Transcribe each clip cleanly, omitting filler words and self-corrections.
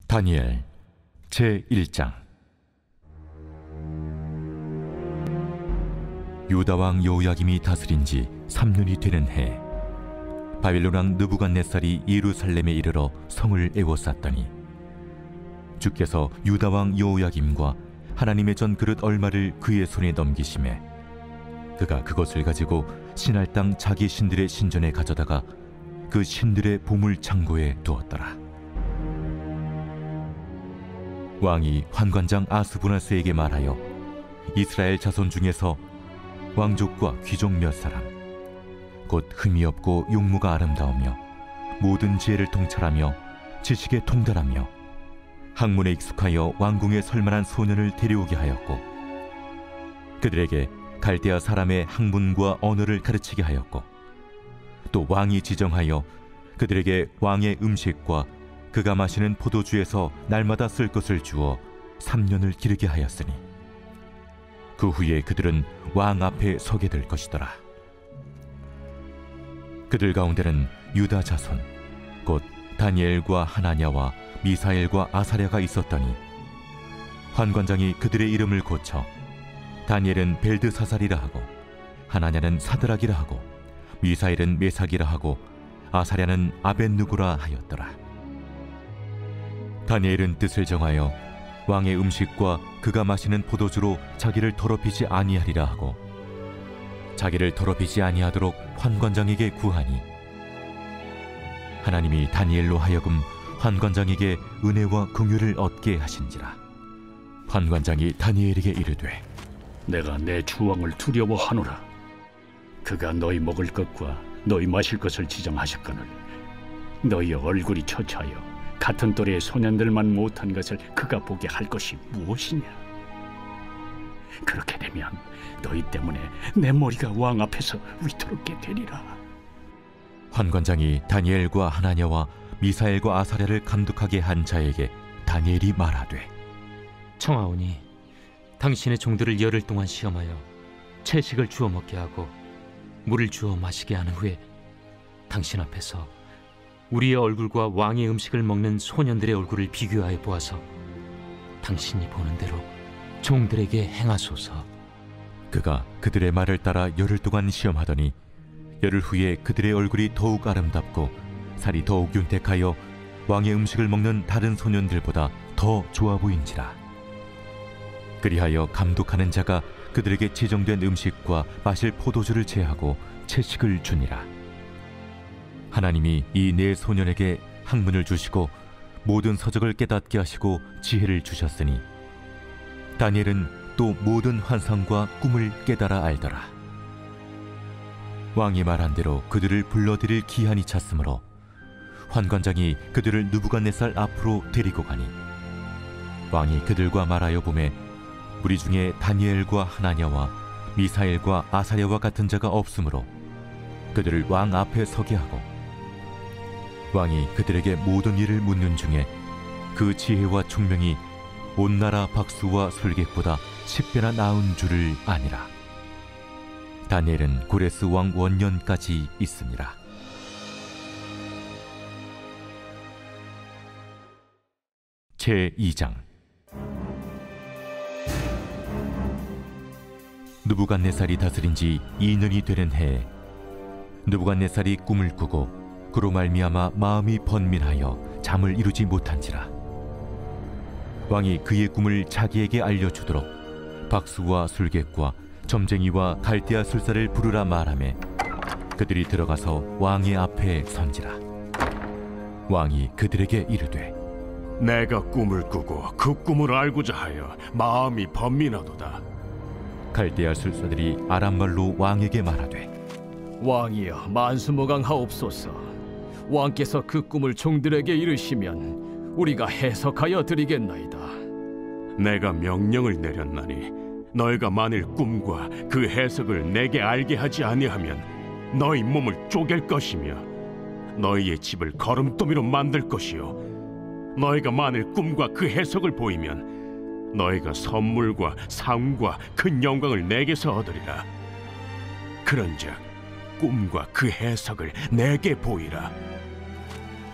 다니엘 제1장. 유다 왕 여호야김이 다스린 지 3년이 되는 해, 바빌론 왕 느부갓네살이 예루살렘에 이르러 성을 에워쌌더니 주께서 유다 왕 여호야김과 하나님의 전 그릇 얼마를 그의 손에 넘기심에 그가 그것을 가지고 신할 땅 자기 신들의 신전에 가져다가 그 신들의 보물 창고에 두었더라. 왕이 환관장 아스부나스에게 말하여 이스라엘 자손 중에서 왕족과 귀족 몇 사람, 곧 흠이 없고 용모가 아름다우며 모든 지혜를 통찰하며 지식에 통달하며 학문에 익숙하여 왕궁에 설만한 소년을 데려오게 하였고, 그들에게 갈대아 사람의 학문과 언어를 가르치게 하였고, 또 왕이 지정하여 그들에게 왕의 음식과 그가 마시는 포도주에서 날마다 쓸 것을 주어 3년을 기르게 하였으니 그 후에 그들은 왕 앞에 서게 될 것이더라. 그들 가운데는 유다 자손 곧 다니엘과 하나냐와 미사엘과 아사랴가 있었더니 환관장이 그들의 이름을 고쳐 다니엘은 벨드사살이라 하고, 하나냐는 사드락이라 하고, 미사엘은 메삭이라 하고, 아사랴는 아벳누고라 하였더라. 다니엘은 뜻을 정하여 왕의 음식과 그가 마시는 포도주로 자기를 더럽히지 아니하리라 하고, 자기를 더럽히지 아니하도록 환관장에게 구하니 하나님이 다니엘로 하여금 환관장에게 은혜와 긍휼을 얻게 하신지라. 환관장이 다니엘에게 이르되, 내가 내 주왕을 두려워하노라. 그가 너희 먹을 것과 너희 마실 것을 지정하셨거늘 너희의 얼굴이 처차하여 같은 또래의 소년들만 못한 것을 그가 보게 할 것이 무엇이냐? 그렇게 되면 너희 때문에 내 머리가 왕 앞에서 위태롭게 되리라. 환관장이 다니엘과 하나냐와 미사엘과 아사랴를 감독하게 한 자에게 다니엘이 말하되, 청하오니 당신의 종들을 열흘 동안 시험하여 채식을 주어 먹게 하고 물을 주어 마시게 한 후에 당신 앞에서 우리의 얼굴과 왕의 음식을 먹는 소년들의 얼굴을 비교하여 보아서 당신이 보는 대로 종들에게 행하소서. 그가 그들의 말을 따라 열흘 동안 시험하더니 열흘 후에 그들의 얼굴이 더욱 아름답고 살이 더욱 윤택하여 왕의 음식을 먹는 다른 소년들보다 더 좋아 보인지라. 그리하여 감독하는 자가 그들에게 지정된 음식과 마실 포도주를 제하고 채식을 주니라. 하나님이 이 네 소년에게 학문을 주시고 모든 서적을 깨닫게 하시고 지혜를 주셨으니 다니엘은 또 모든 환상과 꿈을 깨달아 알더라. 왕이 말한 대로 그들을 불러들일 기한이 찼으므로 환관장이 그들을 느부갓네살 앞으로 데리고 가니 왕이 그들과 말하여 보매 우리 중에 다니엘과 하나냐와 미사엘과 아사랴와 같은 자가 없으므로 그들을 왕 앞에 서게 하고, 왕이 그들에게 모든 일을 묻는 중에 그 지혜와 총명이 온 나라 박수와 술객보다 10배나 나은 줄을 아니라. 다니엘은 고레스 왕 원년까지 있으니라. 제2장. 느부갓네살이 다스린 지 2년이 되는 해에 느부갓네살이 꿈을 꾸고 그로 말미암아 마음이 번민하여 잠을 이루지 못한지라. 왕이 그의 꿈을 자기에게 알려주도록 박수와 술객과 점쟁이와 갈대아 술사를 부르라 말하매 그들이 들어가서 왕의 앞에 선지라. 왕이 그들에게 이르되, 내가 꿈을 꾸고 그 꿈을 알고자 하여 마음이 번민하도다. 갈대아 술사들이 아람말로 왕에게 말하되, 왕이여 만수무강하옵소서. 왕께서 그 꿈을 종들에게 이르시면 우리가 해석하여 드리겠나이다. 내가 명령을 내렸나니 너희가 만일 꿈과 그 해석을 내게 알게 하지 아니하면 너희 몸을 쪼갤 것이며 너희의 집을 거름더미로 만들 것이요, 너희가 만일 꿈과 그 해석을 보이면 너희가 선물과 상과 큰 영광을 내게서 얻으리라. 그런즉 꿈과 그 해석을 내게 보이라.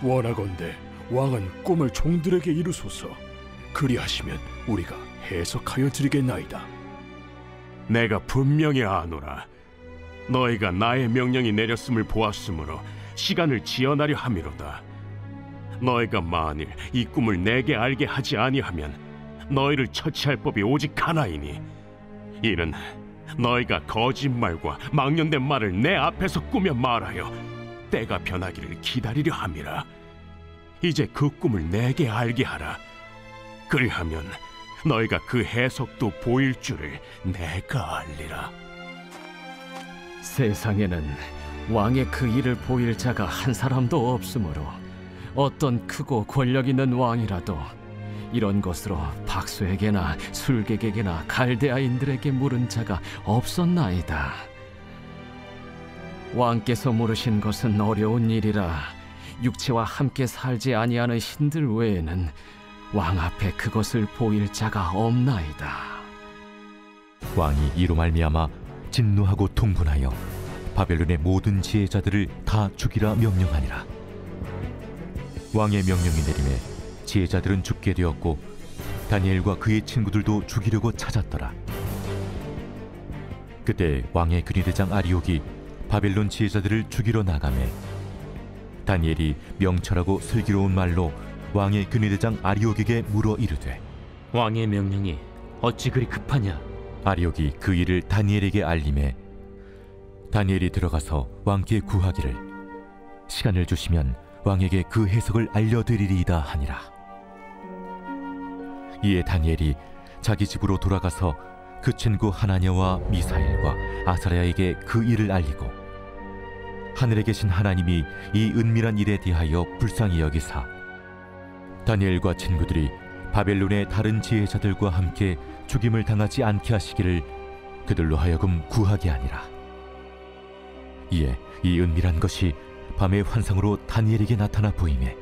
원하건대 왕은 꿈을 종들에게 이루소서. 그리하시면 우리가 해석하여 드리겠나이다. 내가 분명히 아노라. 너희가 나의 명령이 내렸음을 보았으므로 시간을 지연하려 함이로다. 너희가 만일 이 꿈을 내게 알게 하지 아니하면 너희를 처치할 법이 오직 하나이니, 이는 너희가 거짓말과 망령된 말을 내 앞에서 꾸며 말하여 때가 변하기를 기다리려 함이라. 이제 그 꿈을 내게 알게 하라. 그리하면 너희가 그 해석도 보일 줄을 내가 알리라. 세상에는 왕의 그 일을 보일 자가 한 사람도 없으므로 어떤 크고 권력 있는 왕이라도 이런 것으로 박수에게나 술객에게나 갈대아인들에게 물은 자가 없었나이다. 왕께서 물으신 것은 어려운 일이라 육체와 함께 살지 아니하는 신들 외에는 왕 앞에 그것을 보일 자가 없나이다. 왕이 이로 말미암아 진노하고 통분하여 바벨론의 모든 지혜자들을 다 죽이라 명령하니라. 왕의 명령이 내림에 지혜자들은 죽게 되었고 다니엘과 그의 친구들도 죽이려고 찾았더라. 그때 왕의 근위대장 아리옥이 바벨론 지혜자들을 죽이러 나가매 다니엘이 명철하고 슬기로운 말로 왕의 근위대장 아리옥에게 물어 이르되, 왕의 명령이 어찌 그리 급하냐? 아리옥이 그 일을 다니엘에게 알림해 다니엘이 들어가서 왕께 구하기를 시간을 주시면 왕에게 그 해석을 알려드리리이다 하니라. 이에 다니엘이 자기 집으로 돌아가서 그 친구 하나냐와 미사엘과 아사랴에게 그 일을 알리고 하늘에 계신 하나님이 이 은밀한 일에 대하여 불쌍히 여기사 다니엘과 친구들이 바벨론의 다른 지혜자들과 함께 죽임을 당하지 않게 하시기를 그들로 하여금 구하게 하니라. 이에 이 은밀한 것이 밤의 환상으로 다니엘에게 나타나 보이매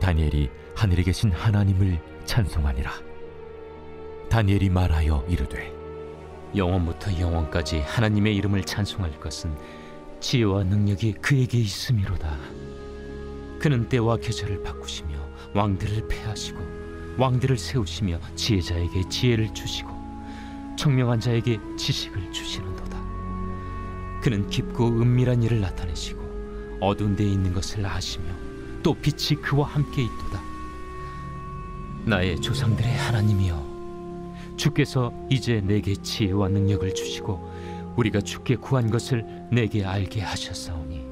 다니엘이 하늘에 계신 하나님을 찬송하니라. 다니엘이 말하여 이르되, 영원부터 영원까지 하나님의 이름을 찬송할 것은 지혜와 능력이 그에게 있음이로다. 그는 때와 계절을 바꾸시며 왕들을 패하시고 왕들을 세우시며 지혜자에게 지혜를 주시고 청명한 자에게 지식을 주시는도다. 그는 깊고 은밀한 일을 나타내시고 어두운 데에 있는 것을 아시며 또 빛이 그와 함께 있도다. 나의 조상들의 하나님이여, 주께서 이제 내게 지혜와 능력을 주시고 우리가 주께 구한 것을 내게 알게 하셨사오니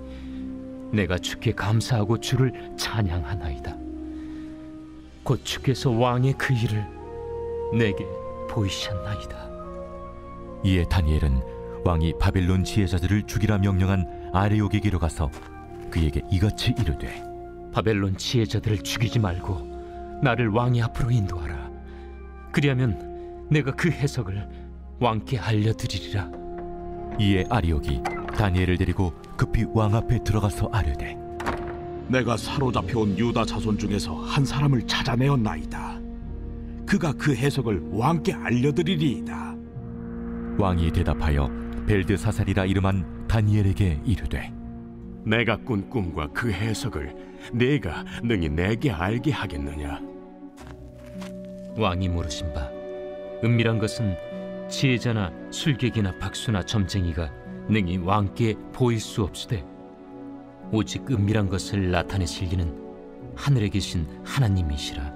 내가 주께 감사하고 주를 찬양하나이다. 곧 주께서 왕의 그 일을 내게 보이셨나이다. 이에 다니엘은 왕이 바벨론 지혜자들을 죽이라 명령한 아레옥에게로 가서 그에게 이같이 이르되, 바벨론 지혜자들을 죽이지 말고 나를 왕의 앞으로 인도하라. 그리하면 내가 그 해석을 왕께 알려드리리라. 이에 아리옥이 다니엘을 데리고 급히 왕 앞에 들어가서 아뢰되, 내가 사로잡혀온 유다 자손 중에서 한 사람을 찾아내었나이다. 그가 그 해석을 왕께 알려드리리이다. 왕이 대답하여 벨드사살이라 이름한 다니엘에게 이르되, 내가 꾼 꿈과 그 해석을 네가 능히 내게 알게 하겠느냐? 왕이 물으신 바, 은밀한 것은 지혜자나 술객이나 박수나 점쟁이가 능히 왕께 보일 수 없으되 오직 은밀한 것을 나타내실 이는 하늘에 계신 하나님이시라.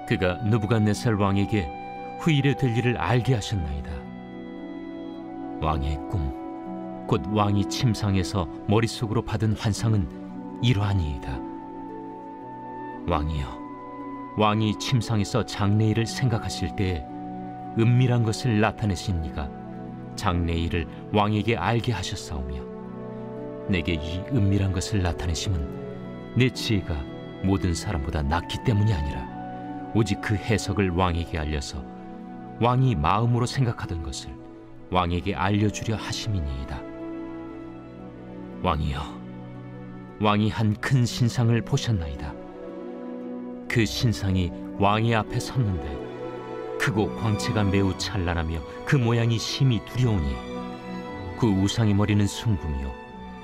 그가 느부갓네살 왕에게 후일에 될 일을 알게 하셨나이다. 왕의 꿈, 곧 왕이 침상에서 머릿속으로 받은 환상은 이러하니이다. 왕이여, 왕이 침상에서 장래일을 생각하실 때에 은밀한 것을 나타내신 이가 장래일을 왕에게 알게 하셨사오며 내게 이 은밀한 것을 나타내심은 내 지혜가 모든 사람보다 낫기 때문이 아니라 오직 그 해석을 왕에게 알려서 왕이 마음으로 생각하던 것을 왕에게 알려주려 하심이니이다. 왕이여, 왕이 한 큰 신상을 보셨나이다. 그 신상이 왕의 앞에 섰는데 크고 광채가 매우 찬란하며 그 모양이 심히 두려우니 그 우상의 머리는 숭금이요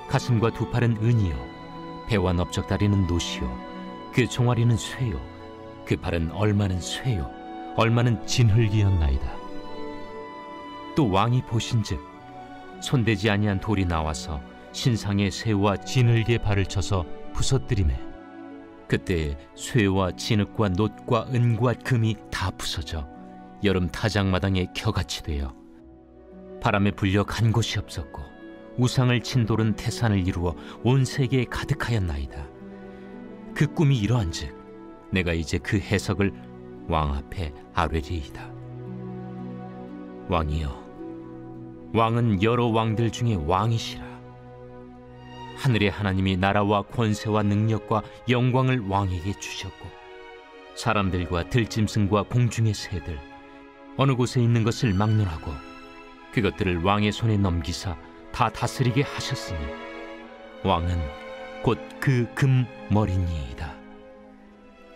가슴과 두 팔은 은이요 배와 넓적다리는 노시요 그 종아리는 쇠요, 그 발은 얼마는 쇠요, 얼마는 진흙이었나이다. 또 왕이 보신즉 손대지 아니한 돌이 나와서 신상의 쇠와 진흙의 발을 쳐서 부서뜨리매 그때 쇠와 진흙과 놋과 은과 금이 다 부서져 여름 타작마당에 겨같이 되어 바람에 불려 간 곳이 없었고 우상을 친 돌은 태산을 이루어 온 세계에 가득하였나이다. 그 꿈이 이러한즉 내가 이제 그 해석을 왕 앞에 아뢰리이다. 왕이여, 왕은 여러 왕들 중에 왕이시라. 하늘의 하나님이 나라와 권세와 능력과 영광을 왕에게 주셨고 사람들과 들짐승과 공중의 새들 어느 곳에 있는 것을 막론하고 그것들을 왕의 손에 넘기사 다 다스리게 하셨으니 왕은 곧 그 금머리니이다.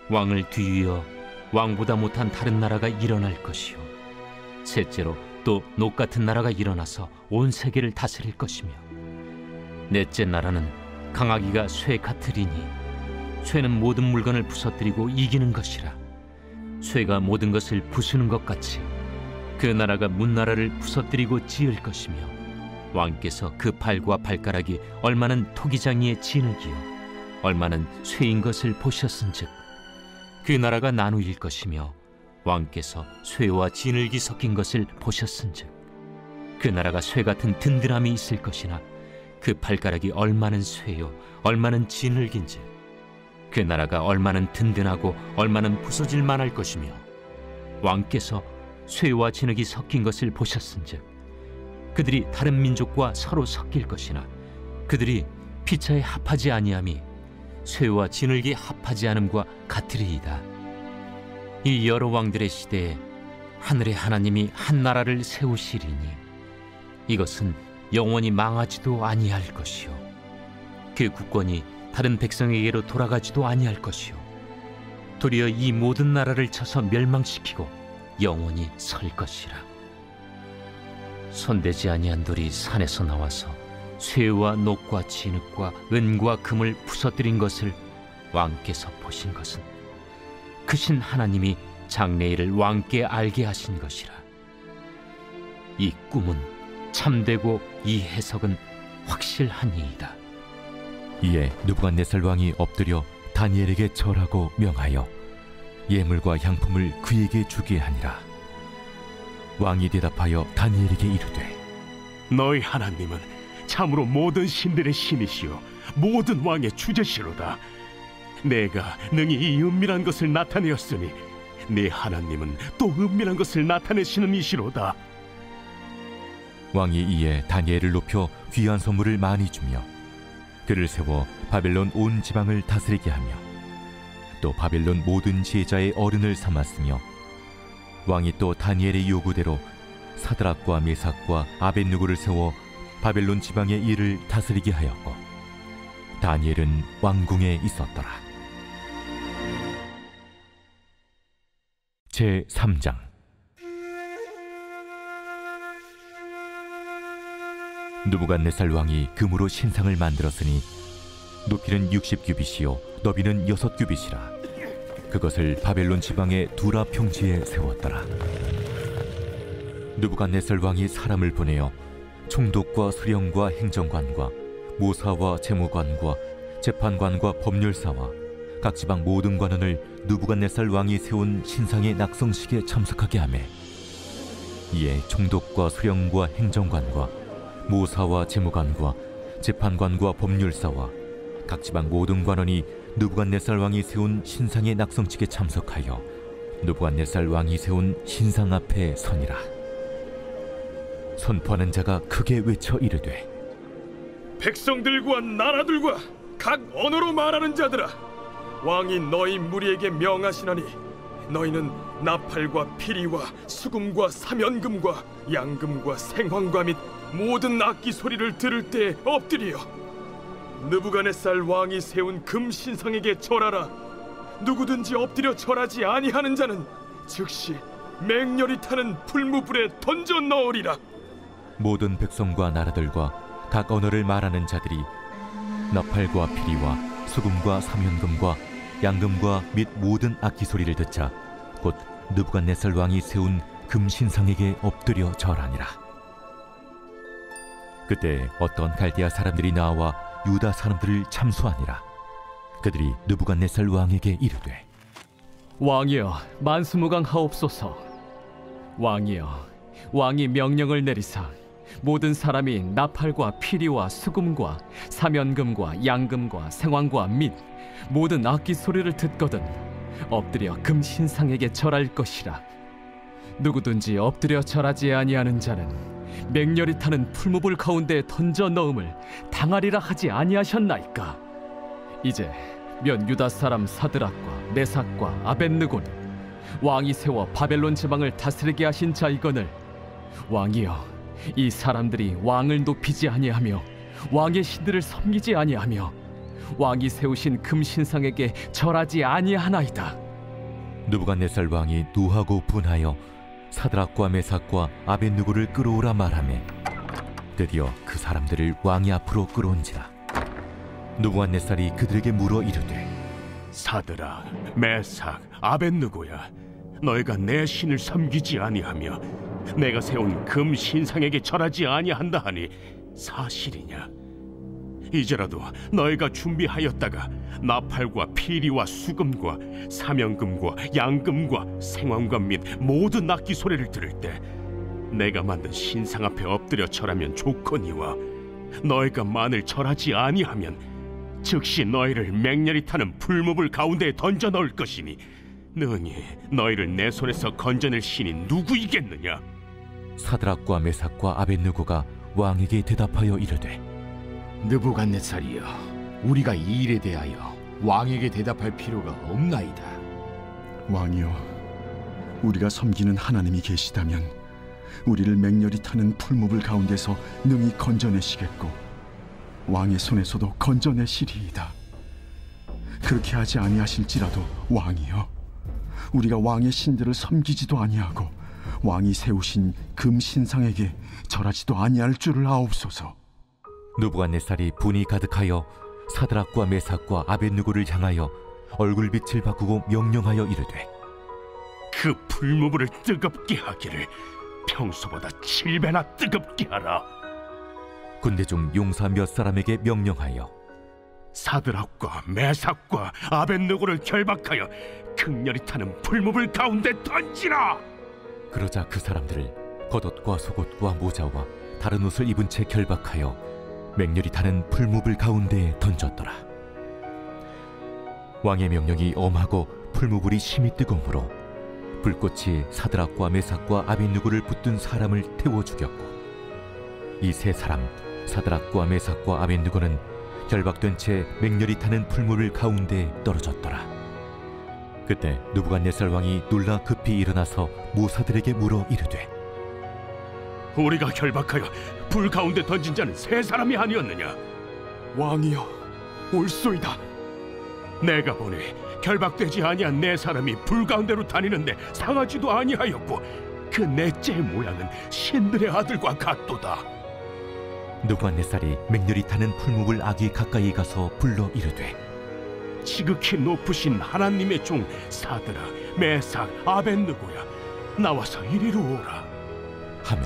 왕을 뒤이어 왕보다 못한 다른 나라가 일어날 것이요 셋째로 또 녹 같은 나라가 일어나서 온 세계를 다스릴 것이며 넷째 나라는 강하기가 쇠 같으리니 쇠는 모든 물건을 부서뜨리고 이기는 것이라. 쇠가 모든 것을 부수는 것 같이 그 나라가 문나라를 부서뜨리고 지을 것이며 왕께서 그 팔과 발가락이 얼마는 토기장이의 진흙이요 얼마는 쇠인 것을 보셨은즉 그 나라가 나누일 것이며 왕께서 쇠와 진흙이 섞인 것을 보셨은즉 그 나라가 쇠 같은 든든함이 있을 것이나 그 발가락이 얼마는 쇠요 얼마는 진흙인지 그 나라가 얼마는 든든하고 얼마는 부서질 만할 것이며 왕께서 쇠와 진흙이 섞인 것을 보셨은즉 그들이 다른 민족과 서로 섞일 것이나 그들이 피차에 합하지 아니함이 쇠와 진흙이 합하지 않음과 같으리이다. 이 여러 왕들의 시대에 하늘의 하나님이 한 나라를 세우시리니 이것은 영원히 망하지도 아니할 것이요 그 국권이 다른 백성에게로 돌아가지도 아니할 것이요 도리어 이 모든 나라를 쳐서 멸망시키고 영원히 설 것이라. 손대지 아니한 돌이 산에서 나와서 쇠와 녹과 진흙과 은과 금을 부서뜨린 것을 왕께서 보신 것은 크신 하나님이 장래일을 왕께 알게 하신 것이라. 이 꿈은 참되고 이 해석은 확실하니이다. 이에 느부갓네살 왕이 엎드려 다니엘에게 절하고 명하여 예물과 향품을 그에게 주게 하니라. 왕이 대답하여 다니엘에게 이르되 너희 하나님은 참으로 모든 신들의 신이시요 모든 왕의 주제시로다. 내가 능히 이 은밀한 것을 나타내었으니 네 하나님은 또 은밀한 것을 나타내시는 이시로다. 왕이 이에 다니엘을 높여 귀한 선물을 많이 주며 그를 세워 바벨론 온 지방을 다스리게 하며 또 바벨론 모든 지혜자의 어른을 삼았으며 왕이 또 다니엘의 요구대로 사드락과 메삭과 아벳느고를 세워 바벨론 지방의 일을 다스리게 하였고 다니엘은 왕궁에 있었더라. 제3장. 느부갓네살 왕이 금으로 신상을 만들었으니 높이는 60규빗이요 너비는 6규빗이라. 그것을 바벨론 지방의 두라 평지에 세웠더라. 느부갓네살 왕이 사람을 보내어 총독과 수령과 행정관과 모사와 재무관과 재판관과 법률사와 각 지방 모든 관원을 느부갓네살 왕이 세운 신상의 낙성식에 참석하게 하며 이에 총독과 수령과 행정관과 모사와 재무관과 재판관과 법률사와 각 지방 모든 관원이 느부갓네살 왕이 세운 신상의 낙성식에 참석하여 느부갓네살 왕이 세운 신상 앞에 서니라. 선포하는 자가 크게 외쳐 이르되 백성들과 나라들과 각 언어로 말하는 자들아, 왕이 너희 무리에게 명하시나니 너희는 나팔과 피리와 수금과 사면금과 양금과 생황과 및 모든 악기 소리를 들을 때 엎드리어 느부갓네살 왕이 세운 금 신상에게 절하라. 누구든지 엎드려 절하지 아니하는 자는 즉시 맹렬히 타는 풀무불에 던져 넣으리라. 모든 백성과 나라들과 각 언어를 말하는 자들이 나팔과 피리와 수금과 사면금과 양금과 및 모든 악기 소리를 듣자 곧 느부갓네살 왕이 세운 금신상에게 엎드려 절하니라. 그때 어떤 갈대아 사람들이 나와 유다 사람들을 참수하니라. 그들이 느부갓네살 왕에게 이르되, 왕이여, 만수무강하옵소서. 왕이여, 왕이 명령을 내리사 모든 사람이 나팔과 피리와 수금과 사면금과 양금과 생황과 및 모든 악기 소리를 듣거든 엎드려 금신상에게 절할 것이라. 누구든지 엎드려 절하지 아니하는 자는 맹렬히 타는 풀무불 가운데 던져 넣음을 당하리라 하지 아니하셨나이까. 이제 면 유다 사람 사드락과 메삭과 아벳느고는 왕이 세워 바벨론 지방을 다스리게 하신 자이거늘, 왕이여, 이 사람들이 왕을 높이지 아니하며 왕의 신들을 섬기지 아니하며 왕이 세우신 금신상에게 절하지 아니하나이다. 느부갓네살 왕이 노하고 분하여 사드락과 메삭과 아벳느고를 끌어오라 말하며 드디어 그 사람들을 왕이 앞으로 끌어온지라. 느부갓네살이 그들에게 물어 이르되, 사드락, 메삭, 아벳느고야, 너희가 내 신을 섬기지 아니하며 내가 세운 금 신상에게 절하지 아니한다 하니 사실이냐? 이제라도 너희가 준비하였다가 나팔과 피리와 수금과 사면금과 양금과 생황금 및 모든 악기 소리를 들을 때 내가 만든 신상 앞에 엎드려 절하면 좋거니와, 너희가 만일 절하지 아니하면 즉시 너희를 맹렬히 타는 풀무불 가운데에 던져 넣을 것이니 능히 너희를 내 손에서 건져낼 신이 누구이겠느냐? 사드락과 메삭과 아벳느고가 왕에게 대답하여 이르되, 느부갓네살이여, 우리가 이 일에 대하여 왕에게 대답할 필요가 없나이다. 왕이여, 우리가 섬기는 하나님이 계시다면 우리를 맹렬히 타는 풀무불 가운데서 능히 건져내시겠고 왕의 손에서도 건져내시리이다. 그렇게 하지 아니하실지라도 왕이여, 우리가 왕의 신들을 섬기지도 아니하고 왕이 세우신 금신상에게 절하지도 아니할 줄을 아옵소서. 느부갓네살이 분이 가득하여 사드락과 메삭과 아벳느고를 향하여 얼굴빛을 바꾸고 명령하여 이르되, 그 풀무불을 뜨겁게 하기를 평소보다 7배나 뜨겁게 하라. 군대 중 용사 몇 사람에게 명령하여 사드락과 메삭과 아벳느고를 결박하여 극렬히 타는 풀무불 가운데 던지라. 그러자 그 사람들을 겉옷과 속옷과 모자와 다른 옷을 입은 채 결박하여 맹렬히 타는 풀무불 가운데에 던졌더라. 왕의 명령이 엄하고 풀무불이 심히 뜨거우므로 불꽃이 사드락과 메삭과 아벳느고를 붙든 사람을 태워 죽였고, 이 세 사람 사드락과 메삭과 아벳느고는 결박된 채 맹렬히 타는 풀무불 가운데에 떨어졌더라. 그때 느부갓네살 왕이 놀라 급히 일어나서 모사들에게 물어 이르되, 우리가 결박하여 불 가운데 던진 자는 세 사람이 아니었느냐? 왕이여, 옳소이다. 내가 보니 결박되지 아니한 네 사람이 불 가운데로 다니는데 상하지도 아니하였고 그 넷째의 모양은 신들의 아들과 같도다. 느부갓네살이 맹렬히 타는 풀무불 아귀 가까이 가서 불러 이르되, 지극히 높으신 하나님의 종 사드락, 메삭, 아벳느고야, 나와서 이리로 오라. 하매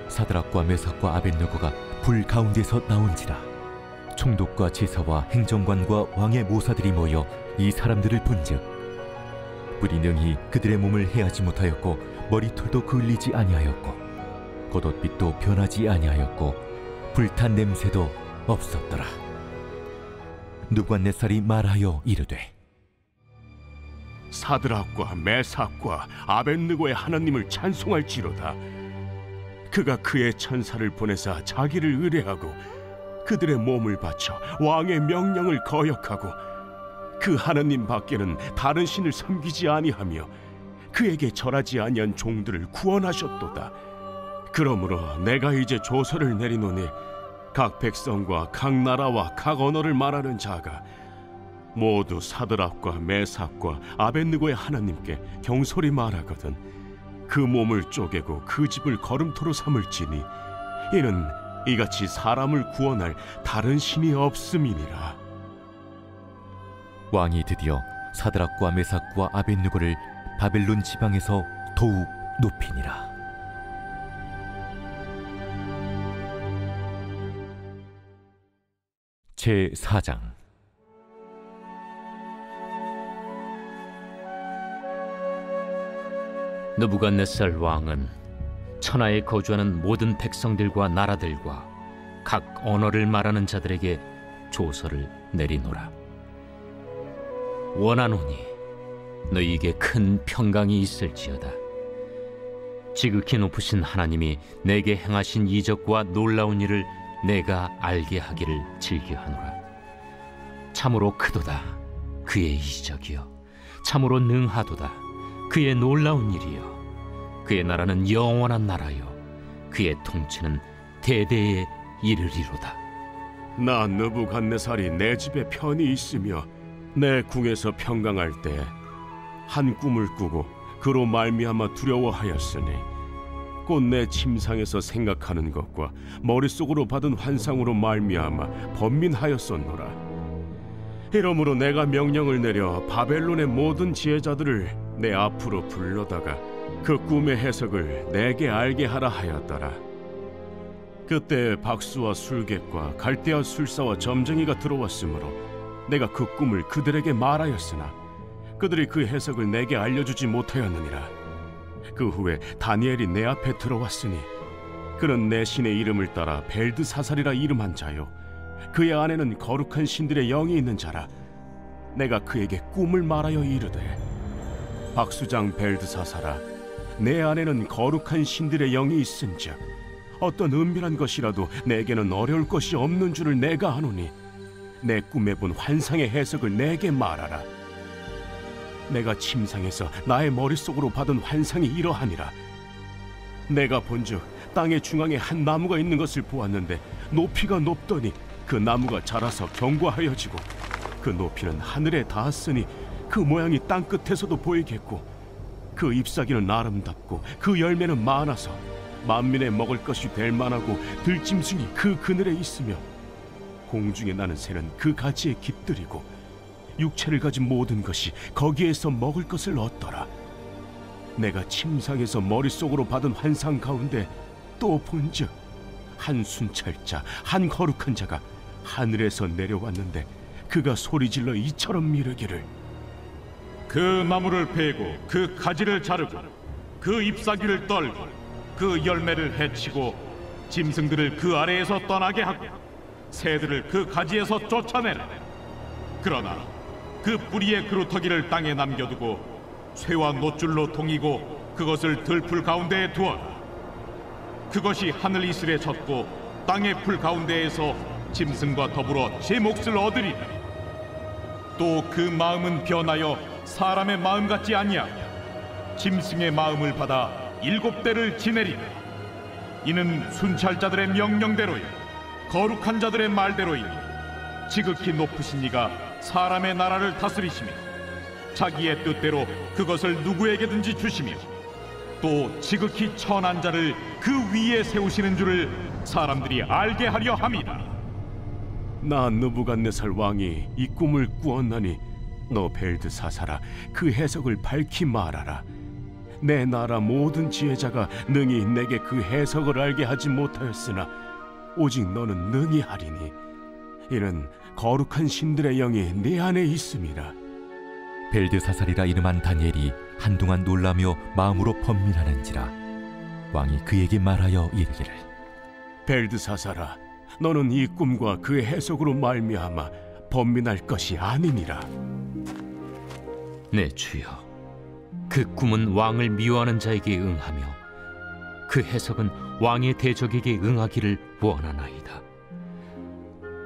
사드락과 메삭과 아벳느고가 불 가운데서 나온지라. 총독과 제사와 행정관과 왕의 모사들이 모여 이 사람들을 본즉 불이 능히 그들의 몸을 해하지 못하였고 머리털도 그을리지 아니하였고 겉옷빛도 변하지 아니하였고 불탄 냄새도 없었더라. 느부갓네살이 말하여 이르되, 사드락과 메삭과 아벳느고의 하나님을 찬송할지로다. 그가 그의 천사를 보내사 자기를 의뢰하고 그들의 몸을 바쳐 왕의 명령을 거역하고 그 하나님 밖에는 다른 신을 섬기지 아니하며 그에게 절하지 아니한 종들을 구원하셨도다. 그러므로 내가 이제 조서를 내리노니 각 백성과 각 나라와 각 언어를 말하는 자가 모두 사드락과 메삭과 아벳느고의 하나님께 경솔히 말하거든 그 몸을 쪼개고 그 집을 거름토로 삼을지니 이는 이같이 사람을 구원할 다른 신이 없음이니라. 왕이 드디어 사드락과 메삭과 아벳느고를 바벨론 지방에서 더욱 높이니라. 제4장. 느부갓네살 왕은 천하에 거주하는 모든 백성들과 나라들과 각 언어를 말하는 자들에게 조서를 내리노라. 원하노니 너희에게 큰 평강이 있을지어다. 지극히 높으신 하나님이 내게 행하신 이적과 놀라운 일을 내가 알게 하기를 즐겨하노라. 참으로 크도다 그의 이적이요, 참으로 능하도다 그의 놀라운 일이요. 그의 나라는 영원한 나라요, 그의 통치는 대대에 이르리로다. 나 느부갓네살이 내 집에 편히 있으며 내 궁에서 평강할 때 한 꿈을 꾸고 그로 말미암아 두려워하였으니 곧 내 침상에서 생각하는 것과 머릿속으로 받은 환상으로 말미암아 번민하였었노라. 이러므로 내가 명령을 내려 바벨론의 모든 지혜자들을 내 앞으로 불러다가 그 꿈의 해석을 내게 알게 하라 하였더라. 그때 박수와 술객과 갈대아 술사와 점쟁이가 들어왔으므로 내가 그 꿈을 그들에게 말하였으나 그들이 그 해석을 내게 알려주지 못하였느니라. 그 후에 다니엘이 내 앞에 들어왔으니 그는 내 신의 이름을 따라 벨드사살이라 이름한 자요, 그의 안에는 거룩한 신들의 영이 있는 자라. 내가 그에게 꿈을 말하여 이르되, 박수장 벨드사살아, 내 안에는 거룩한 신들의 영이 있은즉 어떤 은밀한 것이라도 내게는 어려울 것이 없는 줄을 내가 아노니 내 꿈에 본 환상의 해석을 내게 말하라. 내가 침상에서 나의 머릿속으로 받은 환상이 이러하니라. 내가 본즉 땅의 중앙에 한 나무가 있는 것을 보았는데 높이가 높더니 그 나무가 자라서 견고하여지고 그 높이는 하늘에 닿았으니 그 모양이 땅 끝에서도 보이겠고 그 잎사귀는 아름답고 그 열매는 많아서 만민의 먹을 것이 될 만하고 들짐승이 그 그늘에 있으며 공중에 나는 새는 그 가지에 깃들이고 육체를 가진 모든 것이 거기에서 먹을 것을 얻더라. 내가 침상에서 머릿속으로 받은 환상 가운데 또 본즉 한 순찰자, 한 거룩한 자가 하늘에서 내려왔는데 그가 소리질러 이처럼 이르기를, 그 나무를 베고 그 가지를 자르고 그 잎사귀를 떨고 그 열매를 해치고 짐승들을 그 아래에서 떠나게 하고 새들을 그 가지에서 쫓아내라. 그러나 그 뿌리의 그루터기를 땅에 남겨두고 쇠와 노줄로 동이고 그것을 들풀 가운데에 두어라. 그것이 하늘 이슬에 젖고 땅의 풀 가운데에서 짐승과 더불어 제 몫을 얻으리라. 또 그 마음은 변하여 사람의 마음 같지 아니하며 짐승의 마음을 받아 7대를 지내리라. 이는 순찰자들의 명령대로요 거룩한 자들의 말대로이니 지극히 높으신 이가 사람의 나라를 다스리시며 자기의 뜻대로 그것을 누구에게든지 주시며 또 지극히 천한 자를 그 위에 세우시는 줄을 사람들이 알게 하려 함이라. 나 느부갓네살 왕이 이 꿈을 꾸었나니 너 벨드사살아, 그 해석을 밝히 말하라. 내 나라 모든 지혜자가 능히 내게 그 해석을 알게 하지 못하였으나 오직 너는 능히 하리니 이는 거룩한 신들의 영이 네 안에 있음이라. 벨드사살이라 이름한 다니엘이 한동안 놀라며 마음으로 번민하는지라 왕이 그에게 말하여 이르기를, 벨드사살아, 너는 이 꿈과 그 해석으로 말미암아 번민할 것이 아니니라. 내 주여, 그 꿈은 왕을 미워하는 자에게 응하며 그 해석은 왕의 대적에게 응하기를 원하나이다.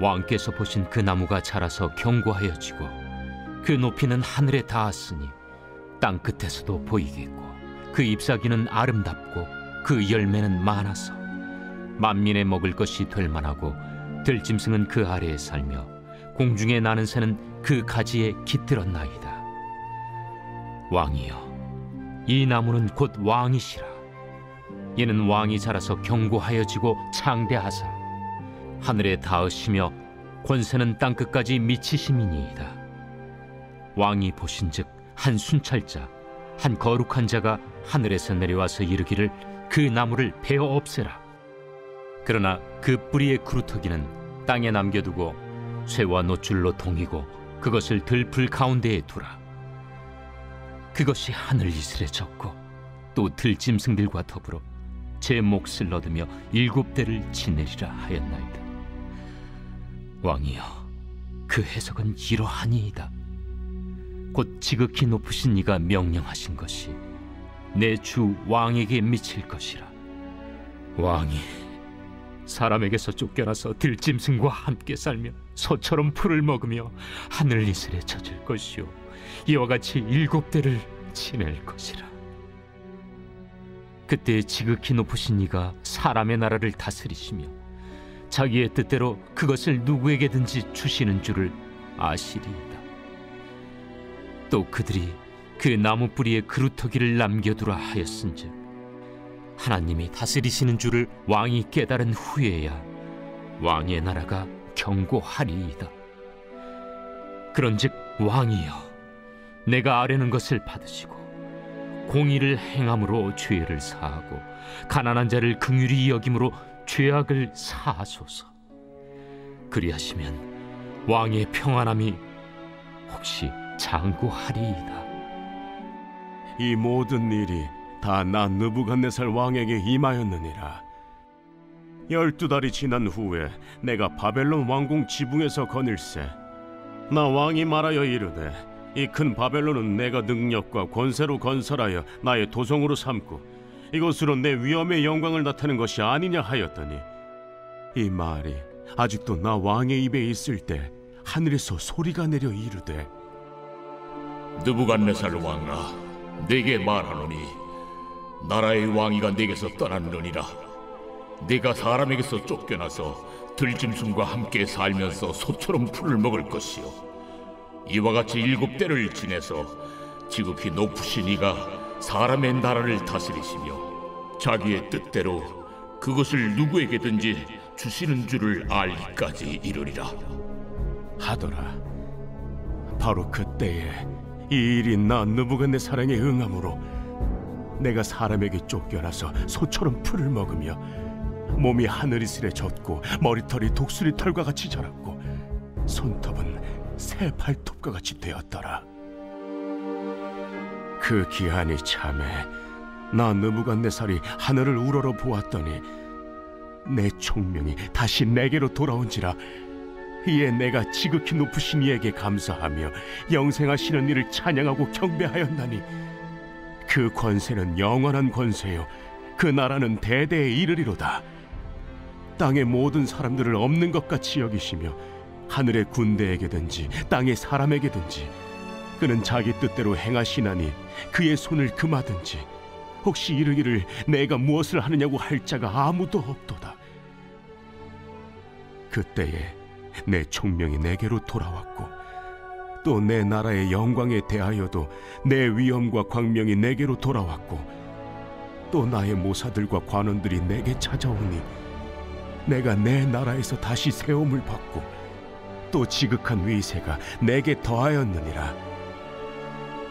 왕께서 보신 그 나무가 자라서 견고하여지고 그 높이는 하늘에 닿았으니 땅 끝에서도 보이겠고 그 잎사귀는 아름답고 그 열매는 많아서 만민의 먹을 것이 될 만하고 들짐승은 그 아래에 살며 공중에 나는 새는 그 가지에 깃들었나이다. 왕이여, 이 나무는 곧 왕이시라. 이는 왕이 자라서 견고하여지고 창대하사 하늘에 닿으시며 권세는 땅끝까지 미치심이니이다. 왕이 보신즉 한 순찰자 한 거룩한 자가 하늘에서 내려와서 이르기를 그 나무를 베어 없애라. 그러나 그 뿌리의 그루터기는 땅에 남겨두고 쇠와 노줄로 동이고 그것을 들풀 가운데에 두라. 그것이 하늘 이슬에 젖고 또 들짐승들과 더불어 제 몫을 얻으며 7대를 지내리라 하였나이다. 왕이여, 그 해석은 이러하니이다. 곧 지극히 높으신 이가 명령하신 것이 내 주 왕에게 미칠 것이라. 왕이 사람에게서 쫓겨나서 들짐승과 함께 살며 소처럼 풀을 먹으며 하늘 이슬에 젖을 것이요 이와 같이 7대를 지낼 것이라. 그때 지극히 높으신 이가 사람의 나라를 다스리시며 자기의 뜻대로 그것을 누구에게든지 주시는 줄을 아시리이다. 또 그들이 그 나무 뿌리에 그루터기를 남겨두라 하였은즉 하나님이 다스리시는 줄을 왕이 깨달은 후에야 왕의 나라가 견고하리이다. 그런즉 왕이여, 내가 아뢰는 것을 받으시고 공의를 행함으로 죄를 사하고 가난한 자를 긍휼히 여김으로 죄악을 사하소서. 그리하시면 왕의 평안함이 혹시 장구하리이다. 이 모든 일이 다 나 느부갓네살 왕에게 임하였느니라. 12달이 지난 후에 내가 바벨론 왕궁 지붕에서 거닐세 나 왕이 말하여 이르되 이 큰 바벨론은 내가 능력과 권세로 건설하여 나의 도성으로 삼고 이것으로 내 위엄의 영광을 나타낸 것이 아니냐 하였더니 이 말이 아직도 나 왕의 입에 있을 때 하늘에서 소리가 내려 이르되 느부갓네살 왕아, 네게 말하노니 나라의 왕위가 네게서 떠났느니라. 네가 사람에게서 쫓겨나서 들짐승과 함께 살면서 소처럼 풀을 먹을 것이요 이와 같이 7대를 지내서 지극히 높으신 이가 사람의 나라를 다스리시며 자기의 뜻대로 그것을 누구에게든지 주시는 줄을 알기까지 이르리라 하더라. 바로 그때에 이 일이 나 느부갓네살에게 응함으로 내가 사람에게 쫓겨나서 소처럼 풀을 먹으며 몸이 하늘이슬에 젖고 머리털이 독수리 털과 같이 자랐고 손톱은 새 발톱과 같이 되었더라. 그 기한이 참에 나 느부갓네살이 하늘을 우러러 보았더니 내 총명이 다시 내게로 돌아온지라. 이에 내가 지극히 높으신 이에게 감사하며 영생하시는 이를 찬양하고 경배하였나니 그 권세는 영원한 권세요 그 나라는 대대에 이르리로다. 땅의 모든 사람들을 없는 것 같이 여기시며 하늘의 군대에게든지 땅의 사람에게든지 그는 자기 뜻대로 행하시나니 그의 손을 금하든지 혹시 이르기를 내가 무엇을 하느냐고 할 자가 아무도 없도다. 그때에 내 총명이 내게로 돌아왔고 또 내 나라의 영광에 대하여도 내 위엄과 광명이 내게로 돌아왔고 또 나의 모사들과 관원들이 내게 찾아오니 내가 내 나라에서 다시 세움을 받고 또 지극한 위세가 내게 더하였느니라.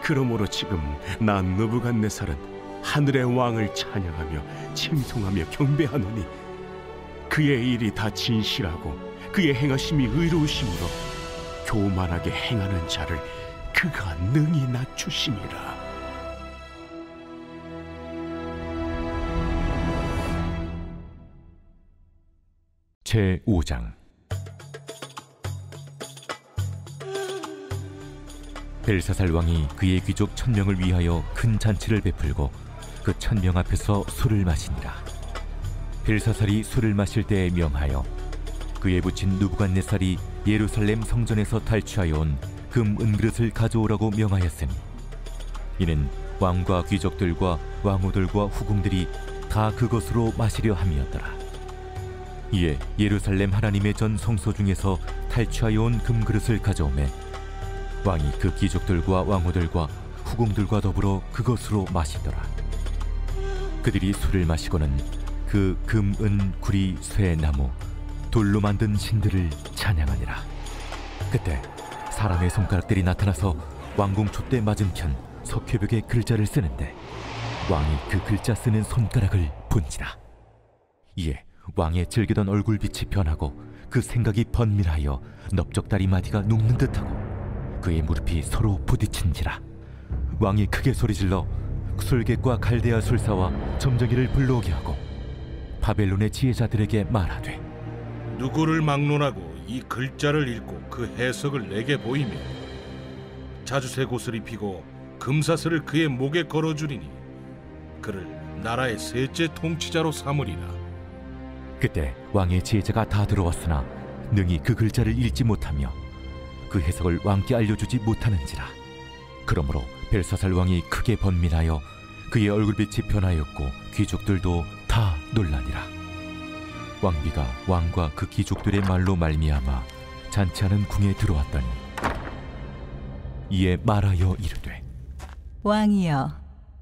그러므로 지금 나 느부갓네살은 하늘의 왕을 찬양하며 칭송하며 경배하노니 그의 일이 다 진실하고 그의 행하심이 의로우심으로 교만하게 행하는 자를 그가 능히 낮추심이라. 제5장. 벨사살 왕이 그의 귀족 1000명을 위하여 큰 잔치를 베풀고 그 1000명 앞에서 술을 마시니라. 벨사살이 술을 마실 때에 명하여 그에 붙인 느부갓네살이 예루살렘 성전에서 탈취하여 온 금 은그릇을 가져오라고 명하였으니 이는 왕과 귀족들과 왕후들과 후궁들이 다 그것으로 마시려 함이었더라. 이에 예루살렘 하나님의 전 성소 중에서 탈취하여 온 금그릇을 가져오매 왕이 그 귀족들과 왕후들과 후궁들과 더불어 그것으로 마시더라. 그들이 술을 마시고는 그 금, 은, 구리, 쇠, 나무, 돌로 만든 신들을 찬양하니라. 그때 사람의 손가락들이 나타나서 왕궁 촛대 맞은편 석회벽에 글자를 쓰는데 왕이 그 글자 쓰는 손가락을 본지라. 이에 왕의 즐기던 얼굴빛이 변하고 그 생각이 번밀하여 넓적다리 마디가 눕는 듯하고 그의 무릎이 서로 부딪힌지라. 왕이 크게 소리질러 술객과 갈대아 술사와 점쟁이를 불러오게 하고 바벨론의 지혜자들에게 말하되, 누구를 막론하고 이 글자를 읽고 그 해석을 내게 보이며 자주색 옷을 입히고 금사슬을 그의 목에 걸어주리니 그를 나라의 셋째 통치자로 삼으리라. 그때 왕의 지혜자가 다 들어왔으나 능히 그 글자를 읽지 못하며 그 해석을 왕께 알려주지 못하는지라. 그러므로 벨사살 왕이 크게 번민하여 그의 얼굴빛이 변하였고 귀족들도 다 놀라니라. 왕비가 왕과 그 귀족들의 말로 말미암아 잔치하는 궁에 들어왔더니 이에 말하여 이르되, 왕이여,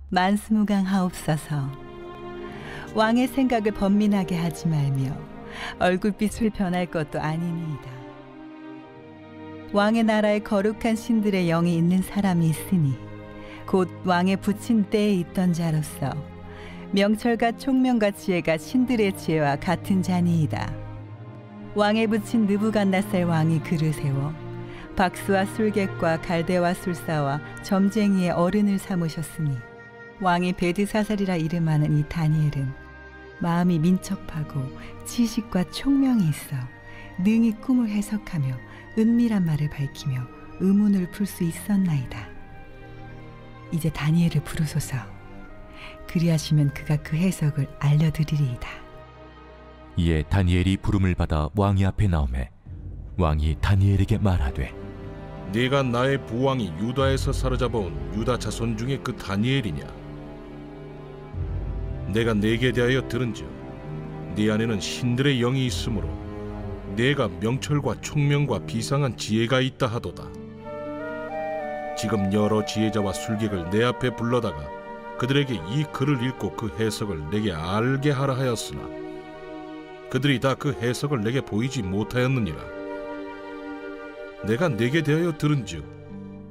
만수무강하옵소서. 왕의 생각을 번민하게 하지 말며 얼굴빛을 변할 것도 아니니이다. 왕의 나라에 거룩한 신들의 영이 있는 사람이 있으니 곧 왕의 붙인 때에 있던 자로서 명철과 총명과 지혜가 신들의 지혜와 같은 자니이다. 왕에 붙인 느부갓네살 왕이 그를 세워 박수와 술객과 갈대와 술사와 점쟁이의 어른을 삼으셨으니 왕이 베드사살이라 이름하는 이 다니엘은 마음이 민첩하고 지식과 총명이 있어 능히 꿈을 해석하며 은밀한 말을 밝히며 의문을 풀 수 있었나이다. 이제 다니엘을 부르소서. 그리하시면 그가 그 해석을 알려드리리이다. 이에 다니엘이 부름을 받아 왕이 앞에 나오매 왕이 다니엘에게 말하되, 네가 나의 부왕이 유다에서 사로잡아온 유다 자손 중에 그 다니엘이냐? 내가 네게 대하여 들은즉 네 안에는 신들의 영이 있으므로 네가 명철과 총명과 비상한 지혜가 있다 하도다. 지금 여러 지혜자와 술객을 내 앞에 불러다가 그들에게 이 글을 읽고 그 해석을 내게 알게 하라 하였으나 그들이 다 그 해석을 내게 보이지 못하였느니라. 내가 네게 대하여 들은즉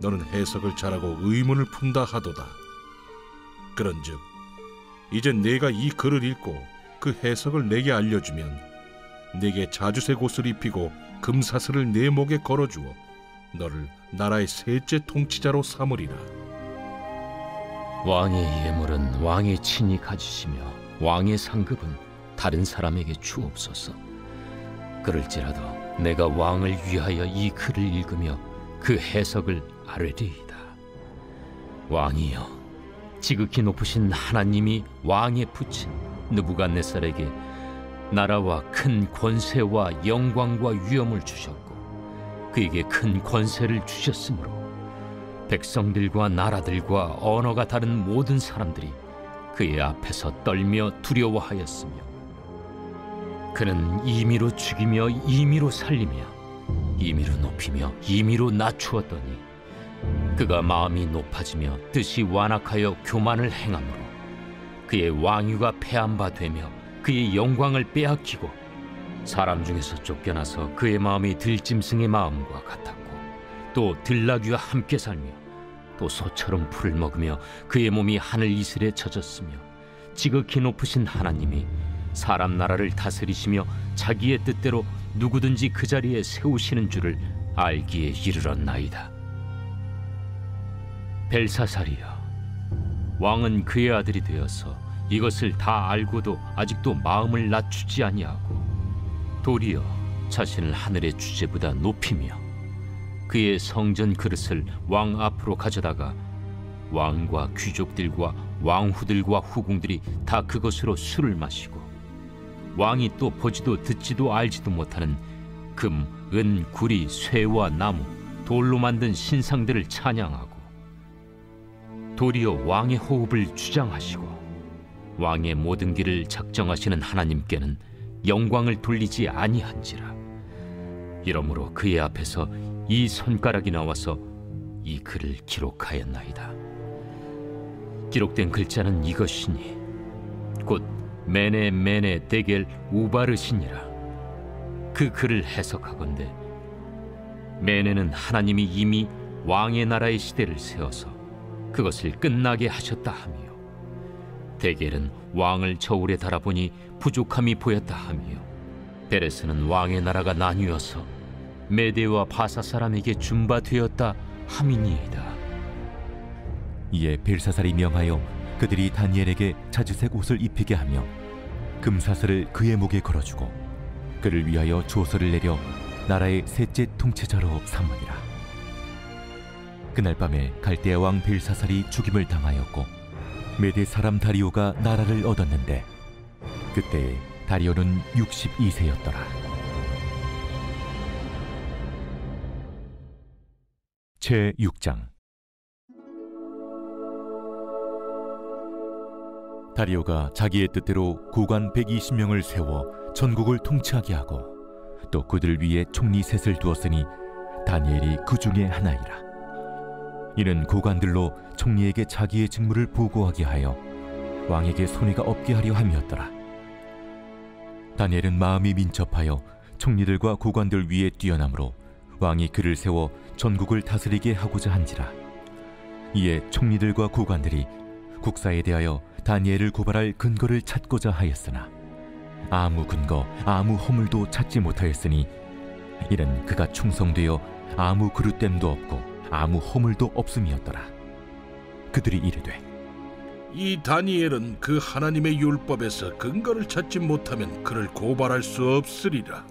너는 해석을 잘하고 의문을 푼다 하도다. 그런즉 이제 네가 이 글을 읽고 그 해석을 내게 알려주면 네게 자주색 옷을 입히고 금사슬을 내 목에 걸어주어 너를 나라의 셋째 통치자로 삼으리라. 왕의 예물은 왕이 친히 가지시며 왕의 상급은 다른 사람에게 주옵소서. 그럴지라도 내가 왕을 위하여 이 글을 읽으며 그 해석을 아뢰리이다. 왕이여, 지극히 높으신 하나님이 왕에 붙인 느부갓네살에게 나라와 큰 권세와 영광과 위엄을 주셨고 그에게 큰 권세를 주셨으므로 백성들과 나라들과 언어가 다른 모든 사람들이 그의 앞에서 떨며 두려워하였으며 그는 임의로 죽이며 임의로 살리며 임의로 높이며 임의로 낮추었더니 그가 마음이 높아지며 뜻이 완악하여 교만을 행함으로 그의 왕위가 패한 바 되며 그의 영광을 빼앗기고 사람 중에서 쫓겨나서 그의 마음이 들짐승의 마음과 같았고 또 들나귀와 함께 살며 또 소처럼 풀을 먹으며 그의 몸이 하늘 이슬에 젖었으며 지극히 높으신 하나님이 사람 나라를 다스리시며 자기의 뜻대로 누구든지 그 자리에 세우시는 줄을 알기에 이르렀나이다. 벨사살이여, 왕은 그의 아들이 되어서 이것을 다 알고도 아직도 마음을 낮추지 아니하고 도리어 자신을 하늘의 주제보다 높이며 그의 성전 그릇을 왕 앞으로 가져다가 왕과 귀족들과 왕후들과 후궁들이 다 그것으로 술을 마시고 왕이 또 보지도 듣지도 알지도 못하는 금, 은, 구리, 쇠와 나무, 돌로 만든 신상들을 찬양하고 도리어 왕의 호흡을 주장하시고 왕의 모든 길을 작정하시는 하나님께는 영광을 돌리지 아니한지라. 이러므로 그의 앞에서 이 손가락이 나와서 이 글을 기록하였나이다. 기록된 글자는 이것이니 곧 메네 메네 데겔 우바르시니라. 그 글을 해석하건대 메네는 하나님이 이미 왕의 나라의 시대를 세워서 그것을 끝나게 하셨다 하며, 데겔은 왕을 저울에 달아보니 부족함이 보였다 하며, 베레스는 왕의 나라가 나뉘어서 메대와 바사 사람에게 준바되었다 함이니이다. 이에 벨사살이 명하여 그들이 다니엘에게 자주색 옷을 입히게 하며 금사슬을 그의 목에 걸어주고 그를 위하여 조서를 내려 나라의 셋째 통치자로 삼으니라. 그날 밤에 갈대아 왕 벨사살이 죽임을 당하였고 메대 사람 다리오가 나라를 얻었는데 그때 다리오는 62세였더라. 제6장. 다리오가 자기의 뜻대로 고관 120명을 세워 전국을 통치하게 하고 또 그들 위에 총리 셋을 두었으니 다니엘이 그 중에 하나이라. 이는 고관들로 총리에게 자기의 직무를 보고하게 하여 왕에게 손해가 없게 하려 함이었더라. 다니엘은 마음이 민첩하여 총리들과 고관들 위에 뛰어나므로 왕이 그를 세워 전국을 다스리게 하고자 한지라. 이에 총리들과 고관들이 국사에 대하여 다니엘을 고발할 근거를 찾고자 하였으나 아무 근거 아무 허물도 찾지 못하였으니 이는 그가 충성되어 아무 그릇됨도 없고 아무 허물도 없음이었더라. 그들이 이르되 이 다니엘은 그 하나님의 율법에서 근거를 찾지 못하면 그를 고발할 수 없으리라.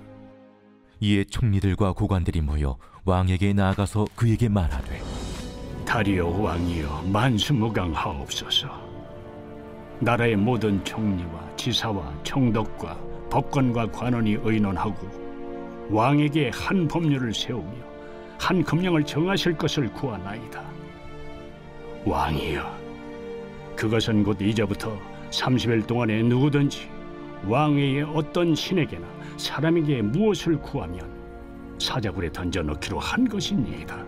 이에 총리들과 고관들이 모여 왕에게 나아가서 그에게 말하되 다리오 왕이여 만수무강하옵소서. 나라의 모든 총리와 지사와 총독과 법관과 관원이 의논하고 왕에게 한 법률을 세우며 한 금령을 정하실 것을 구하나이다. 왕이여, 그것은 곧 이제부터 30일 동안에 누구든지 왕외의 어떤 신에게나 사람에게 무엇을 구하면 사자굴에 던져 넣기로 한 것이니이다.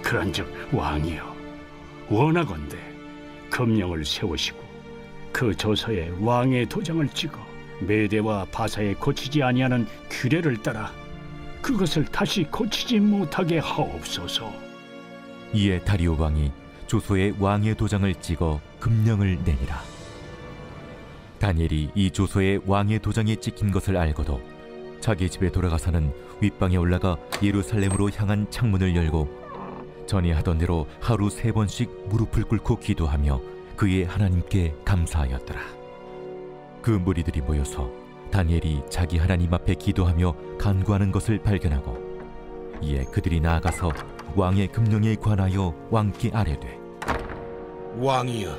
그런즉 왕이여, 원하건대 금령을 세우시고 그 조서에 왕의 도장을 찍어 메대와 바사에 고치지 아니하는 규례를 따라 그것을 다시 고치지 못하게 하옵소서. 이에 다리오 왕이 조서에 왕의 도장을 찍어 금령을 내니라. 다니엘이 이 조서에 왕의 도장이 찍힌 것을 알고도 자기 집에 돌아가서는 윗방에 올라가 예루살렘으로 향한 창문을 열고 전에 하던 대로 하루 3번씩 무릎을 꿇고 기도하며 그의 하나님께 감사하였더라. 그 무리들이 모여서 다니엘이 자기 하나님 앞에 기도하며 간구하는 것을 발견하고 이에 그들이 나아가서 왕의 금령에 관하여 왕께 아뢰되 왕이여,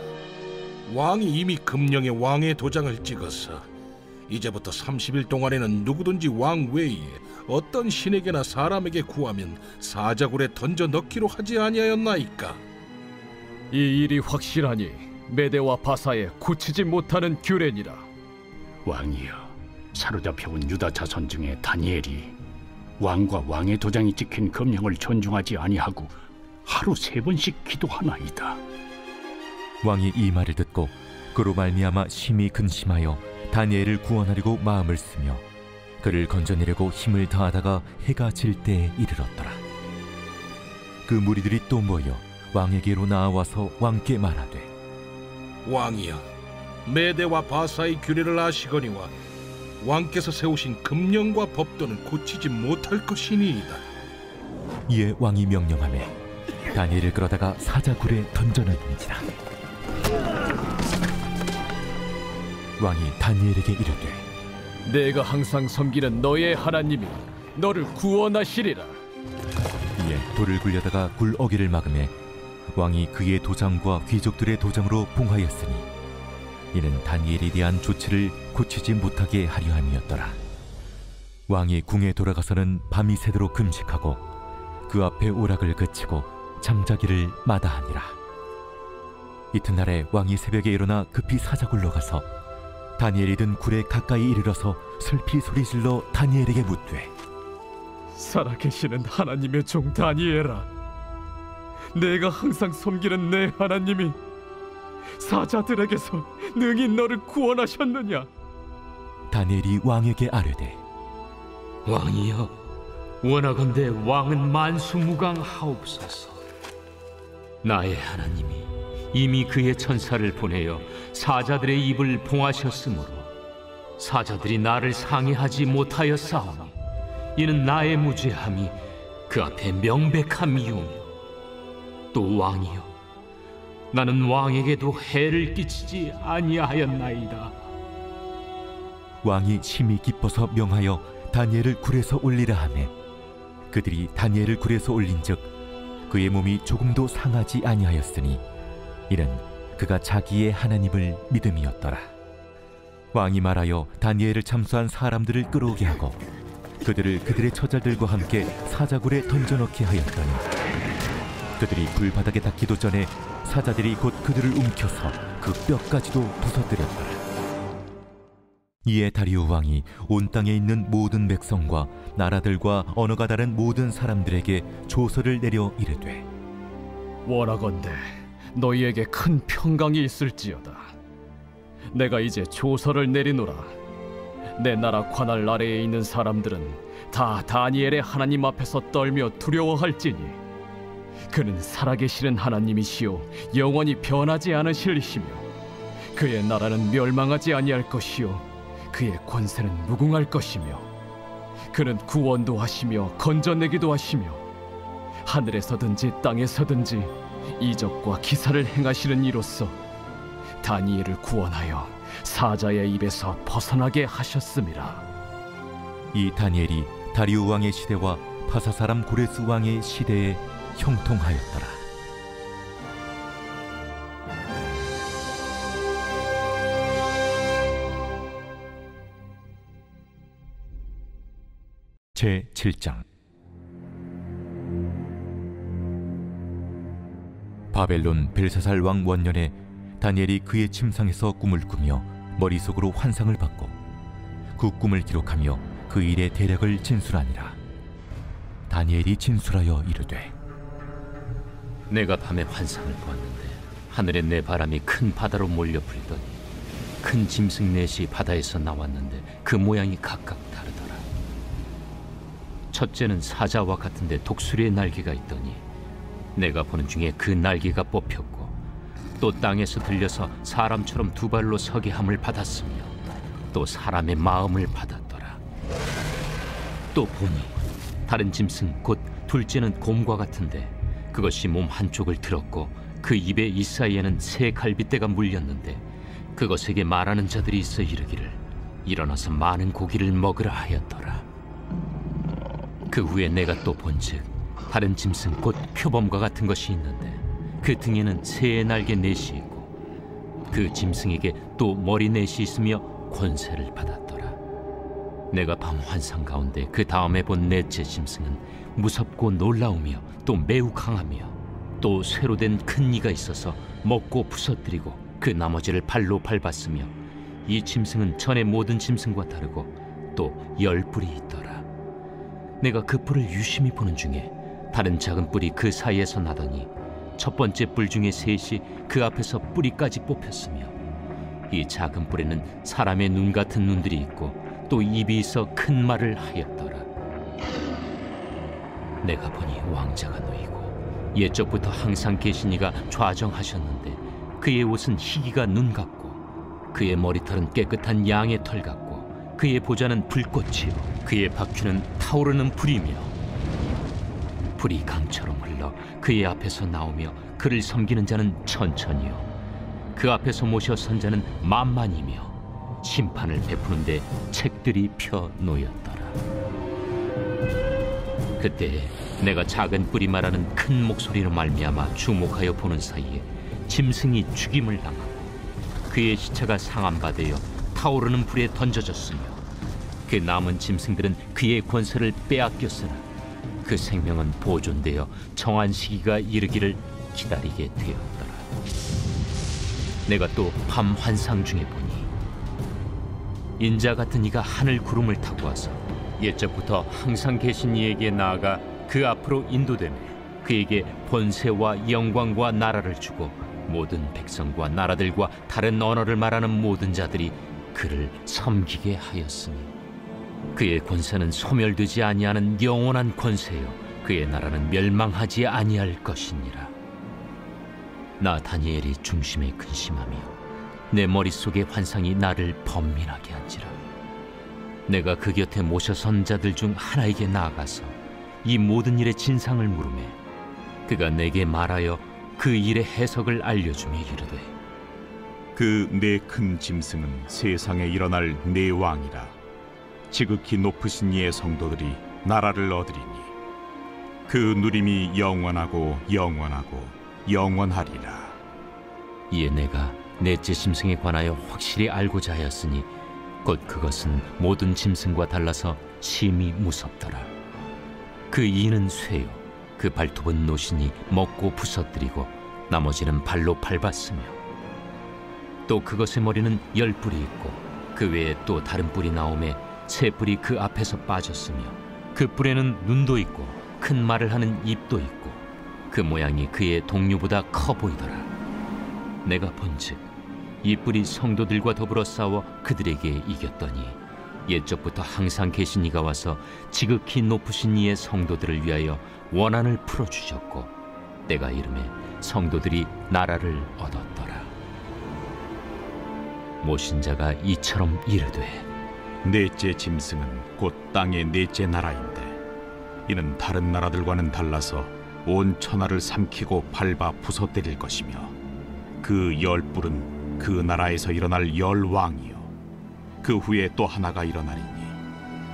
왕이 이미 금령에 왕의 도장을 찍어서 이제부터 30일 동안에는 누구든지 왕 외에 어떤 신에게나 사람에게 구하면 사자굴에 던져 넣기로 하지 아니하였나이까? 이 일이 확실하니 메대와 바사에 고치지 못하는 규례니라. 왕이여, 사로잡혀온 유다 자손 중에 다니엘이 왕과 왕의 도장이 찍힌 금령을 존중하지 아니하고 하루 3번씩 기도하나이다. 왕이 이 말을 듣고 그로 말미암아 심히 근심하여 다니엘을 구원하려고 마음을 쓰며 그를 건져내려고 힘을 다하다가 해가 질 때에 이르렀더라. 그 무리들이 또 모여 왕에게로 나와서 왕께 말하되 왕이여, 메대와 바사의 규례를 아시거니와 왕께서 세우신 금령과 법도는 고치지 못할 것이니이다. 이에 왕이 명령하며 다니엘을 끌어다가 사자굴에 던져넣은지라. 왕이 다니엘에게 이르되 내가 항상 섬기는 너의 하나님이 너를 구원하시리라. 이에 돌을 굴려다가 굴 어귀를 막음에 왕이 그의 도장과 귀족들의 도장으로 봉하였으니 이는 다니엘에 대한 조치를 고치지 못하게 하려 함이었더라. 왕이 궁에 돌아가서는 밤이 새도록 금식하고 그 앞에 오락을 그치고 잠자기를 마다하니라. 이튿날에 왕이 새벽에 일어나 급히 사자굴로 가서 다니엘이 든 굴에 가까이 이르러서 슬피 소리질러 다니엘에게 묻되 살아계시는 하나님의 종 다니엘아, 내가 항상 섬기는 내 하나님이 사자들에게서 능히 너를 구원하셨느냐? 다니엘이 왕에게 아뢰되 왕이여, 원하건대 왕은 만수무강하옵소서. 나의 하나님이 이미 그의 천사를 보내어 사자들의 입을 봉하셨으므로 사자들이 나를 상해하지 못하였사오니 이는 나의 무죄함이 그 앞에 명백함이오며 또 왕이여 나는 왕에게도 해를 끼치지 아니하였나이다. 왕이 심히 기뻐서 명하여 다니엘을 굴에서 올리라 하매 그들이 다니엘을 굴에서 올린즉 그의 몸이 조금도 상하지 아니하였으니 이는 그가 자기의 하나님을 믿음이었더라. 왕이 말하여 다니엘을 참수한 사람들을 끌어오게 하고 그들을 그들의 처자들과 함께 사자굴에 던져넣게 하였더니 그들이 불바닥에 닿기도 전에 사자들이 곧 그들을 움켜서 그 뼈까지도 부서뜨렸더라. 이에 다리오 왕이 온 땅에 있는 모든 백성과 나라들과 언어가 다른 모든 사람들에게 조서를 내려 이르되 원하건대 너희에게 큰 평강이 있을지어다. 내가 이제 조서를 내리노라. 내 나라 관할 아래에 있는 사람들은 다 다니엘의 하나님 앞에서 떨며 두려워할지니 그는 살아계시는 하나님이시요 영원히 변하지 않으실 이시며 그의 나라는 멸망하지 아니할 것이요 그의 권세는 무궁할 것이며 그는 구원도 하시며 건져내기도 하시며 하늘에서든지 땅에서든지 이적과 기사를 행하시는 이로써 다니엘을 구원하여 사자의 입에서 벗어나게 하셨음이라. 이 다니엘이 다리오 왕의 시대와 파사 사람 고레스 왕의 시대에 형통하였더라. 제7장 바벨론 벨사살 왕 원년에 다니엘이 그의 침상에서 꿈을 꾸며 머릿속으로 환상을 받고 그 꿈을 기록하며 그 일의 대략을 진술하니라. 다니엘이 진술하여 이르되 내가 밤에 환상을 보았는데 하늘에 내 바람이 큰 바다로 몰려 불더니 큰 짐승 넷이 바다에서 나왔는데 그 모양이 각각 다르더라. 첫째는 사자와 같은데 독수리의 날개가 있더니 내가 보는 중에 그 날개가 뽑혔고 또 땅에서 들려서 사람처럼 두 발로 서게 함을 받았으며 또 사람의 마음을 받았더라. 또 보니 다른 짐승 곧 둘째는 곰과 같은데 그것이 몸 한쪽을 들었고 그 입에 이 사이에는 새 갈빗대가 물렸는데 그것에게 말하는 자들이 있어 이르기를 일어나서 많은 고기를 먹으라 하였더라. 그 후에 내가 또 본즉 다른 짐승 곧 표범과 같은 것이 있는데 그 등에는 새의 날개 넷이 있고 그 짐승에게 또 머리 넷이 있으며 권세를 받았더라. 내가 밤 환상 가운데 그 다음에 본 넷째 짐승은 무섭고 놀라우며 또 매우 강하며 또 쇠로 된 큰 이가 있어서 먹고 부서뜨리고 그 나머지를 발로 밟았으며 이 짐승은 전의 모든 짐승과 다르고 또 10뿔이 있더라. 내가 그 뿔을 유심히 보는 중에 다른 작은 뿔이 그 사이에서 나더니 첫 번째 뿔 중에 셋이 그 앞에서 뿌리까지 뽑혔으며 이 작은 뿔에는 사람의 눈 같은 눈들이 있고 또 입이 있어 큰 말을 하였더라. 내가 보니 왕자가 놓이고 옛적부터 항상 계신 이가 좌정하셨는데 그의 옷은 희기가 눈 같고 그의 머리털은 깨끗한 양의 털 같고 그의 보좌는 불꽃이요 그의 바퀴는 타오르는 불이며 불이 강처럼 흘러 그의 앞에서 나오며 그를 섬기는 자는 천천히요 그 앞에서 모셔 선 자는 만만이며 심판을 베푸는데 책들이 펴 놓였더라. 그때 내가 작은 뿔이 말하는 큰 목소리로 말미암아 주목하여 보는 사이에 짐승이 죽임을 당하고 그의 시체가 상함받아 타오르는 불에 던져졌으며 그 남은 짐승들은 그의 권세를 빼앗겼으나 그 생명은 보존되어 정한 시기가 이르기를 기다리게 되었더라. 내가 또 밤 환상 중에 보니 인자 같은 이가 하늘 구름을 타고 와서 옛적부터 항상 계신 이에게 나아가 그 앞으로 인도되며 그에게 권세와 영광과 나라를 주고 모든 백성과 나라들과 다른 언어를 말하는 모든 자들이 그를 섬기게 하였으니 그의 권세는 소멸되지 아니하는 영원한 권세요 그의 나라는 멸망하지 아니할 것이니라. 나 다니엘이 중심에 근심하며 내 머릿속의 환상이 나를 번민하게 한지라. 내가 그 곁에 모셔선 자들 중 하나에게 나아가서 이 모든 일의 진상을 물으매 그가 내게 말하여 그 일의 해석을 알려주며 이르되, 그 네 큰 짐승은 세상에 일어날 네 왕이라. 지극히 높으신 이의 성도들이 나라를 얻으리니 그 누림이 영원하고 영원하고 영원하리라. 이에 내가 넷째 짐승에 관하여 확실히 알고자 하였으니 곧 그것은 모든 짐승과 달라서 심히 무섭더라. 그 이는 쇠요 그 발톱은 노신이 먹고 부서뜨리고 나머지는 발로 밟았으며 또 그것의 머리는 10뿔이 있고 그 외에 또 다른 뿔이 나오매 세 뿔이 그 앞에서 빠졌으며 그 뿔에는 눈도 있고 큰 말을 하는 입도 있고 그 모양이 그의 동류보다 커 보이더라. 내가 본즉 이 뿔이 성도들과 더불어 싸워 그들에게 이겼더니 옛적부터 항상 계신 이가 와서 지극히 높으신 이의 성도들을 위하여 원한을 풀어주셨고 때가 이르매 성도들이 나라를 얻었더라. 모신 자가 이처럼 이르되, 넷째 짐승은 곧 땅의 넷째 나라인데 이는 다른 나라들과는 달라서 온 천하를 삼키고 밟아 부서뜨릴 것이며 그 10뿔은 그 나라에서 일어날 10왕이요 그 후에 또 하나가 일어나리니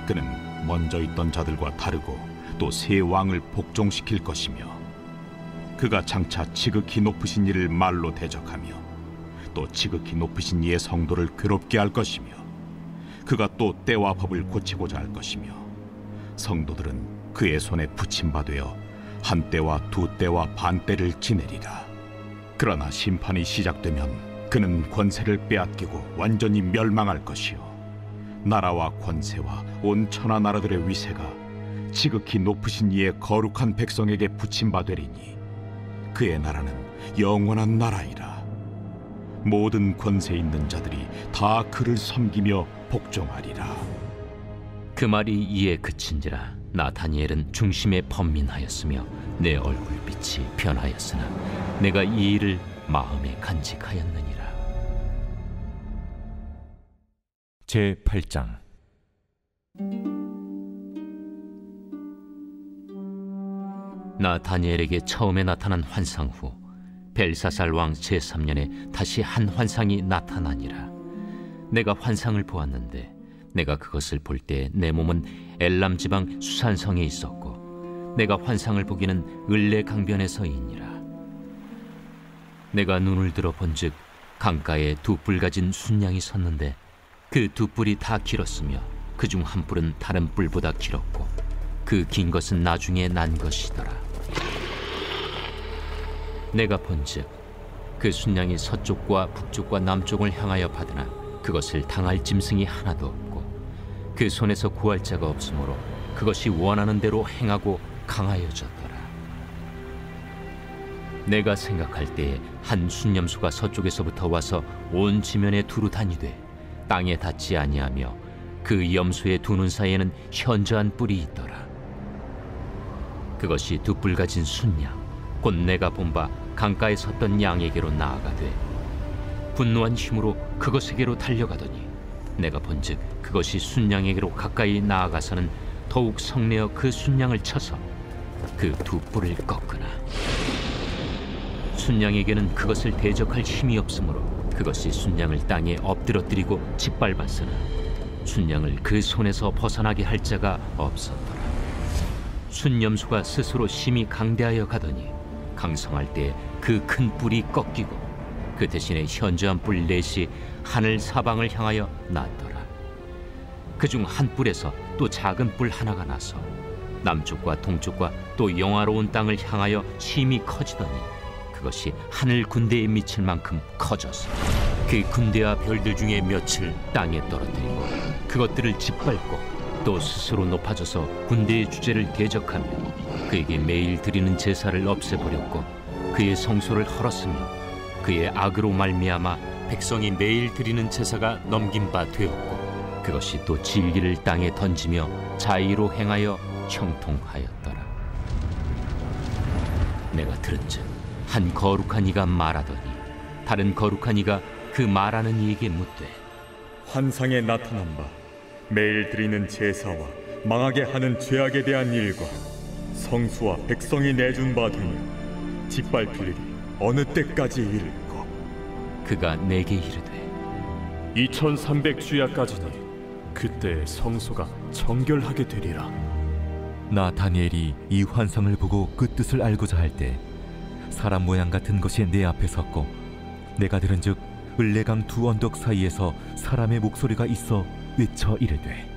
그는 먼저 있던 자들과 다르고 또 새 왕을 복종시킬 것이며 그가 장차 지극히 높으신 이를 말로 대적하며 또 지극히 높으신 이의 성도를 괴롭게 할 것이며 그가 또 때와 법을 고치고자 할 것이며 성도들은 그의 손에 붙임바되어 한 때와 두 때와 반 때를 지내리라. 그러나 심판이 시작되면 그는 권세를 빼앗기고 완전히 멸망할 것이요 나라와 권세와 온 천하 나라들의 위세가 지극히 높으신 이의 거룩한 백성에게 붙임바되리니 그의 나라는 영원한 나라이라. 모든 권세 있는 자들이 다 그를 섬기며 복종하리라. 그 말이 이에 그친지라. 나 다니엘은 중심에 번민하였으며 내 얼굴빛이 변하였으나 내가 이 일을 마음에 간직하였느니라. 제8장. 나 다니엘에게 처음에 나타난 환상 후 벨사살 왕 제3년에 다시 한 환상이 나타나니라. 내가 환상을 보았는데 내가 그것을 볼 때 내 몸은 엘람 지방 수산성에 있었고 내가 환상을 보기는 을레 강변에서이니라. 내가 눈을 들어 본즉 강가에 두 뿔 가진 순양이 섰는데 그 두 뿔이 다 길었으며 그중 한 뿔은 다른 뿔보다 길었고 그 긴 것은 나중에 난 것이더라. 내가 본즉 그 순양이 서쪽과 북쪽과 남쪽을 향하여 받으나 그것을 당할 짐승이 하나도 없고 그 손에서 구할 자가 없으므로 그것이 원하는 대로 행하고 강하여졌더라. 내가 생각할 때에 한 순념수가 서쪽에서부터 와서 온 지면에 두루 다니되 땅에 닿지 아니하며 그 염소의 두 눈 사이에는 현저한 뿔이 있더라. 그것이 두 뿔 가진 순양 곧 내가 본 바 강가에 섰던 양에게로 나아가되 분노한 힘으로 그것에게로 달려가더니 내가 본즉 그것이 순양에게로 가까이 나아가서는 더욱 성내어 그 순양을 쳐서 그 두 뿔을 꺾으나 순양에게는 그것을 대적할 힘이 없으므로 그것이 순양을 땅에 엎드러뜨리고 짓밟았으나 순양을 그 손에서 벗어나게 할 자가 없었더라. 순염소가 스스로 심히 강대하여 가더니 강성할 때 그 큰 뿔이 꺾이고 그 대신에 현저한 뿔 넷이 하늘 사방을 향하여 났더라. 그중 한 뿔에서 또 작은 뿔 하나가 나서 남쪽과 동쪽과 또 영화로운 땅을 향하여 심히 커지더니 그것이 하늘 군대에 미칠 만큼 커져서 그 군대와 별들 중에 몇을 땅에 떨어뜨리고 그것들을 짓밟고 또 스스로 높아져서 군대의 주제를 대적하며 그에게 매일 드리는 제사를 없애버렸고 그의 성소를 헐었으며 그의 악으로 말미암아 백성이 매일 드리는 제사가 넘긴 바 되었고 그것이 또 진리를 땅에 던지며 자의로 행하여 형통하였더라. 내가 들은즉 한 거룩한 이가 말하더니 다른 거룩한 이가 그 말하는 이에게 묻되, 환상에 나타난 바 매일 드리는 제사와 망하게 하는 죄악에 대한 일과 성수와 백성이 내준 바 되며 짓밟힐 일이 어느 때까지 이를까? 그가 내게 이르되, 2300주야까지니 그때 성소가 정결하게 되리라. 나 다니엘이 이 환상을 보고 그 뜻을 알고자 할 때 사람 모양 같은 것이 내 앞에 섰고 내가 들은즉 을레강 두 언덕 사이에서 사람의 목소리가 있어 외쳐 이르되,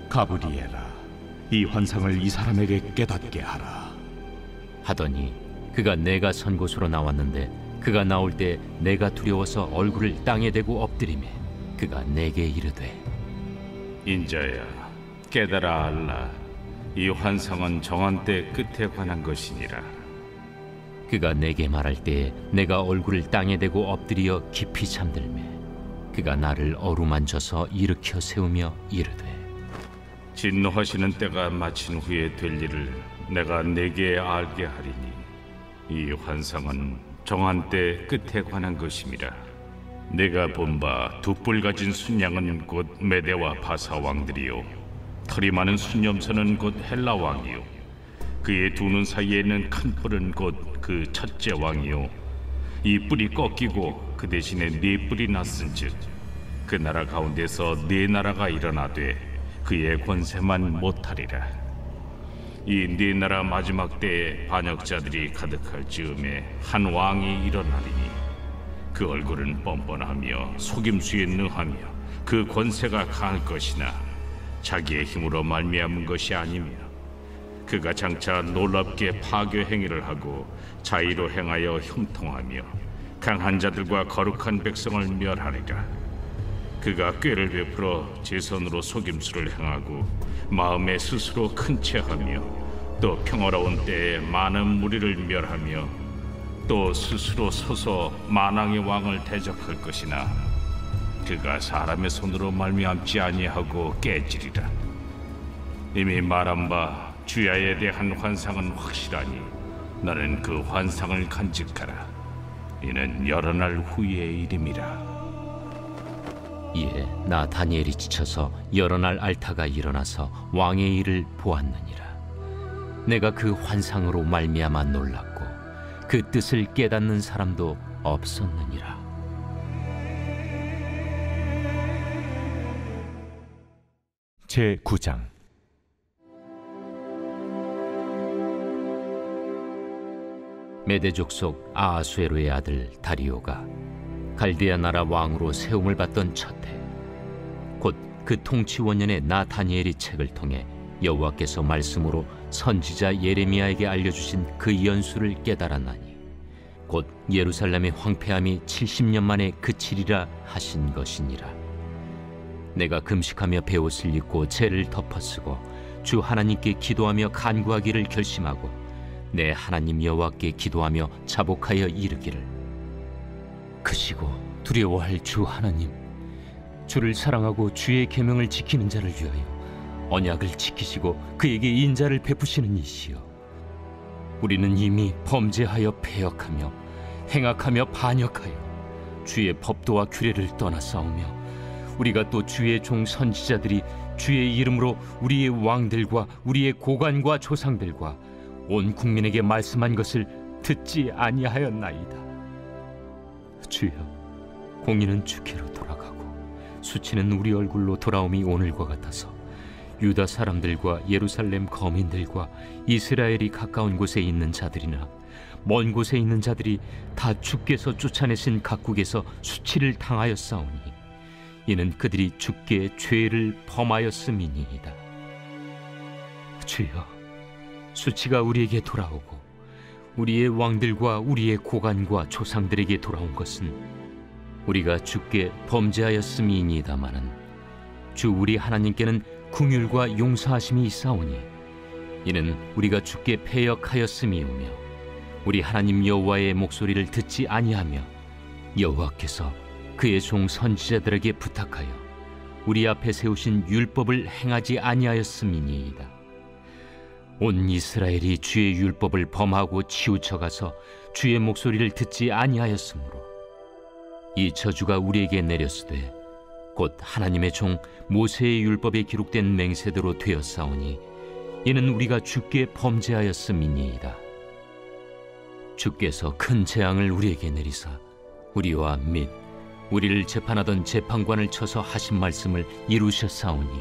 가브리엘아, 이 환상을 이 사람에게 깨닫게 하라 하더니 그가 내가 선 곳으로 나왔는데 그가 나올 때 내가 두려워서 얼굴을 땅에 대고 엎드리매 그가 내게 이르되, 인자야, 깨달아 알라. 이 환상은 정한 때 끝에 관한 것이니라. 그가 내게 말할 때에 내가 얼굴을 땅에 대고 엎드려 깊이 잠들매 그가 나를 어루만져서 일으켜 세우며 이르되, 진노하시는 때가 마친 후에 될 일을 내가 네게 알게 하리니 이 환상은 정한 때 끝에 관한 것임이라. 내가 본 바 두 뿔 가진 순양은 곧 메대와 바사 왕들이요 털이 많은 순염소는 곧 헬라 왕이요 그의 두 눈 사이에 있는 큰 뿔은 곧 그 첫째 왕이요 이 뿔이 꺾이고 그 대신에 네 뿔이 났은즉 그 나라 가운데서 네 나라가 일어나되 그의 권세만 못하리라. 이 네 나라 마지막 때에 반역자들이 가득할 즈음에 한 왕이 일어나리니 그 얼굴은 뻔뻔하며 속임수에 능하며 그 권세가 강할 것이나 자기의 힘으로 말미암은 것이 아니며 그가 장차 놀랍게 파괴 행위를 하고 자의로 행하여 형통하며 강한 자들과 거룩한 백성을 멸하리라. 그가 꾀를 베풀어 제 손으로 속임수를 행하고 마음에 스스로 큰 체하며 또 평화로운 때에 많은 무리를 멸하며 또 스스로 서서 만왕의 왕을 대적할 것이나 그가 사람의 손으로 말미암지 아니하고 깨지리라. 이미 말한 바 주야에 대한 환상은 확실하니 나는 그 환상을 간직하라. 이는 여러 날 후의 일임이라. 이에 나 다니엘이 지쳐서 여러 날 앓다가 일어나서 왕의 일을 보았느니라. 내가 그 환상으로 말미암아 놀랐고 그 뜻을 깨닫는 사람도 없었느니라. 제9장. 메대 족속 아하수에로의 아들 다리오가 갈대아 나라 왕으로 세움을 받던 첫 해, 곧 그 통치 원년에 나 다니엘이 책을 통해 여호와께서 말씀으로 선지자 예레미야에게 알려주신 그 연수를 깨달았나니 곧 예루살렘의 황폐함이 70년 만에 그치리라 하신 것이니라. 내가 금식하며 베옷을 입고 죄를 덮어쓰고 주 하나님께 기도하며 간구하기를 결심하고 내 하나님 여호와께 기도하며 자복하여 이르기를, 크시고 두려워할 주 하나님, 주를 사랑하고 주의 계명을 지키는 자를 위하여 언약을 지키시고 그에게 인자를 베푸시는 이시여, 우리는 이미 범죄하여 패역하며 행악하며 반역하여 주의 법도와 규례를 떠나 싸우며 우리가 또 주의 종 선지자들이 주의 이름으로 우리의 왕들과 우리의 고관과 조상들과 온 국민에게 말씀한 것을 듣지 아니하였나이다. 주여, 공의는 주께로 돌아가고 수치는 우리 얼굴로 돌아옴이 오늘과 같아서 유다 사람들과 예루살렘 거민들과 이스라엘이 가까운 곳에 있는 자들이나 먼 곳에 있는 자들이 다 주께서 쫓아내신 각국에서 수치를 당하였사오니 이는 그들이 주께 죄를 범하였음이니이다. 주여, 수치가 우리에게 돌아오고 우리의 왕들과 우리의 고관과 조상들에게 돌아온 것은 우리가 주께 범죄하였음이니이다마는 주 우리 하나님께는 긍휼과 용서하심이 있사오니 이는 우리가 주께 패역하였음이오며 우리 하나님 여호와의 목소리를 듣지 아니하며 여호와께서 그의 종 선지자들에게 부탁하여 우리 앞에 세우신 율법을 행하지 아니하였음이니이다. 온 이스라엘이 주의 율법을 범하고 치우쳐가서 주의 목소리를 듣지 아니하였으므로 이 저주가 우리에게 내렸으되 곧 하나님의 종 모세의 율법에 기록된 맹세대로 되었사오니 이는 우리가 주께 범죄하였음이니이다. 주께서 큰 재앙을 우리에게 내리사 우리와 및 우리를 재판하던 재판관을 쳐서 하신 말씀을 이루셨사오니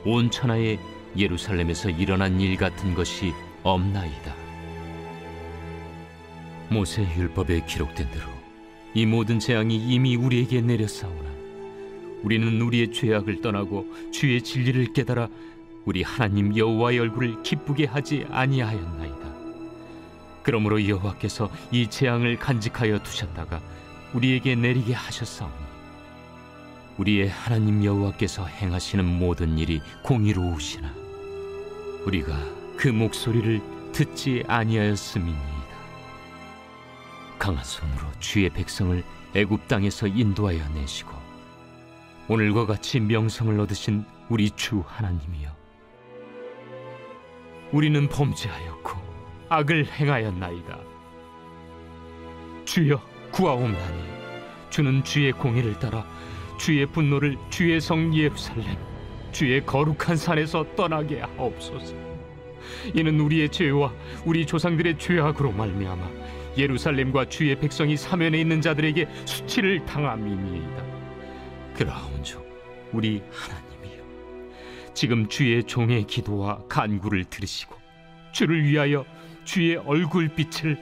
온 천하에 예루살렘에서 일어난 일 같은 것이 없나이다. 모세 율법에 기록된 대로 이 모든 재앙이 이미 우리에게 내렸사오나 우리는 우리의 죄악을 떠나고 주의 진리를 깨달아 우리 하나님 여호와의 얼굴을 기쁘게 하지 아니하였나이다. 그러므로 여호와께서 이 재앙을 간직하여 두셨다가 우리에게 내리게 하셨사오니 우리의 하나님 여호와께서 행하시는 모든 일이 공의로우시나 우리가 그 목소리를 듣지 아니하였음이니이다. 강한 손으로 주의 백성을 애굽 땅에서 인도하여 내시고 오늘과 같이 명성을 얻으신 우리 주 하나님이여, 우리는 범죄하였고 악을 행하였나이다. 주여 구하옵나니 주는 주의 공의를 따라 주의 분노를 주의 성 예루살렘 주의 거룩한 산에서 떠나게 하옵소서. 이는 우리의 죄와 우리 조상들의 죄악으로 말미암아 예루살렘과 주의 백성이 사면에 있는 자들에게 수치를 당함이니이다. 그러온즉 우리 하나님이여, 지금 주의 종의 기도와 간구를 들으시고 주를 위하여 주의 얼굴빛을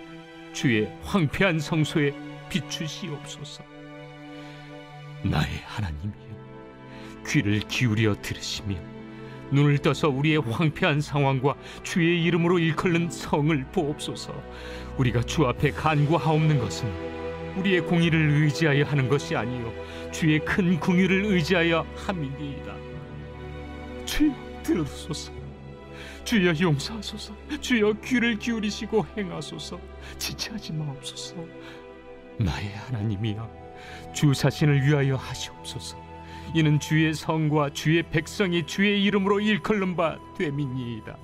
주의 황폐한 성소에 비추시옵소서. 나의 하나님이여, 귀를 기울여 들으시며 눈을 떠서 우리의 황폐한 상황과 주의 이름으로 일컬는 성을 보옵소서. 우리가 주 앞에 간구하옵는 것은 우리의 공의를 의지하여 하는 것이 아니요 주의 큰 긍휼을 의지하여 함이니이다. 주여 들으소서. 주여 용서하소서. 주여 귀를 기울이시고 행하소서. 지체하지 마옵소서. 나의 하나님이여, 주 자신을 위하여 하시옵소서. 이는 주의 성과 주의 백성이 주의 이름으로 일컬는 바 됨이니이다.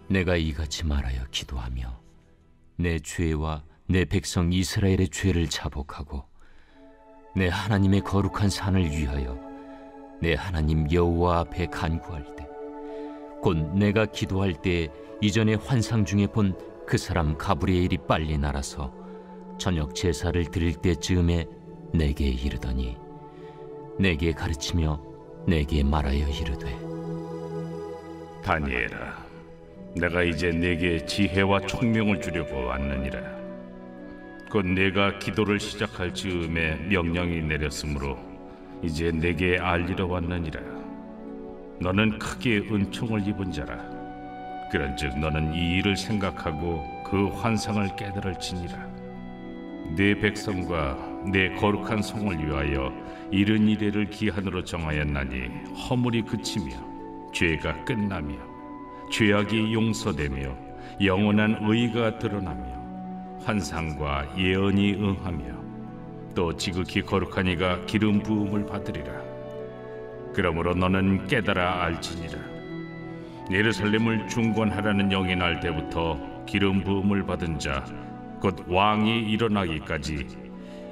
내가 이같이 말하여 기도하며 내 죄와 내 백성 이스라엘의 죄를 자복하고 내 하나님의 거룩한 산을 위하여 내 하나님 여호와 앞에 간구할 때, 곧 내가 기도할 때 이전에 환상 중에 본 그 사람 가브리엘이 빨리 날아서 저녁 제사를 드릴 때쯤에 내게 이르더니 내게 가르치며 내게 말하여 이르되, 다니엘아, 내가 이제 내게 지혜와 총명을 주려고 왔느니라. 곧 내가 기도를 시작할 즈음에 명령이 내렸으므로 이제 내게 알리러 왔느니라. 너는 크게 은총을 입은 자라. 그런즉 너는 이 일을 생각하고 그 환상을 깨달을지니라. 내 백성과 내 거룩한 성을 위하여 이른 이래를 기한으로 정하였나니 허물이 그치며 죄가 끝나며 죄악이 용서되며 영원한 의가 드러나며 환상과 예언이 응하며 또 지극히 거룩한 이가 기름 부음을 받으리라. 그러므로 너는 깨달아 알지니라. 예루살렘을 중건하라는 영이 날 때부터 기름 부음을 받은 자 곧 왕이 일어나기까지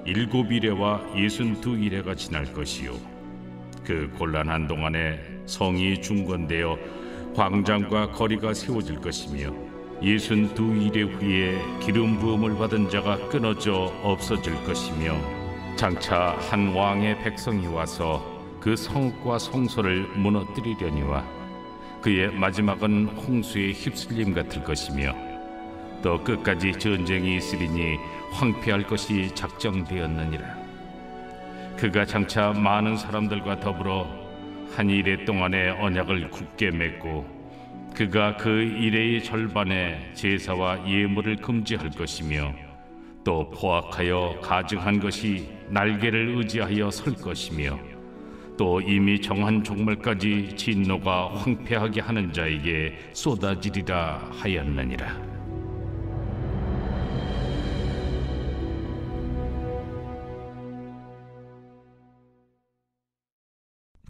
7이레와 62이레가 지날 것이요, 그 곤란한 동안에 성이 중건되어 광장과 거리가 세워질 것이며 62이레 후에 기름 부음을 받은 자가 끊어져 없어질 것이며, 장차 한 왕의 백성이 와서 그 성과 성소를 무너뜨리려니와 그의 마지막은 홍수에 휩쓸림 같을 것이며, 또 끝까지 전쟁이 있으리니 황폐할 것이 작정되었느니라. 그가 장차 많은 사람들과 더불어 한 이레 동안의 언약을 굳게 맺고 그가 그 이레의 절반에 제사와 예물을 금지할 것이며, 또 포악하여 가증한 것이 날개를 의지하여 설 것이며, 또 이미 정한 종말까지 진노가 황폐하게 하는 자에게 쏟아지리라 하였느니라.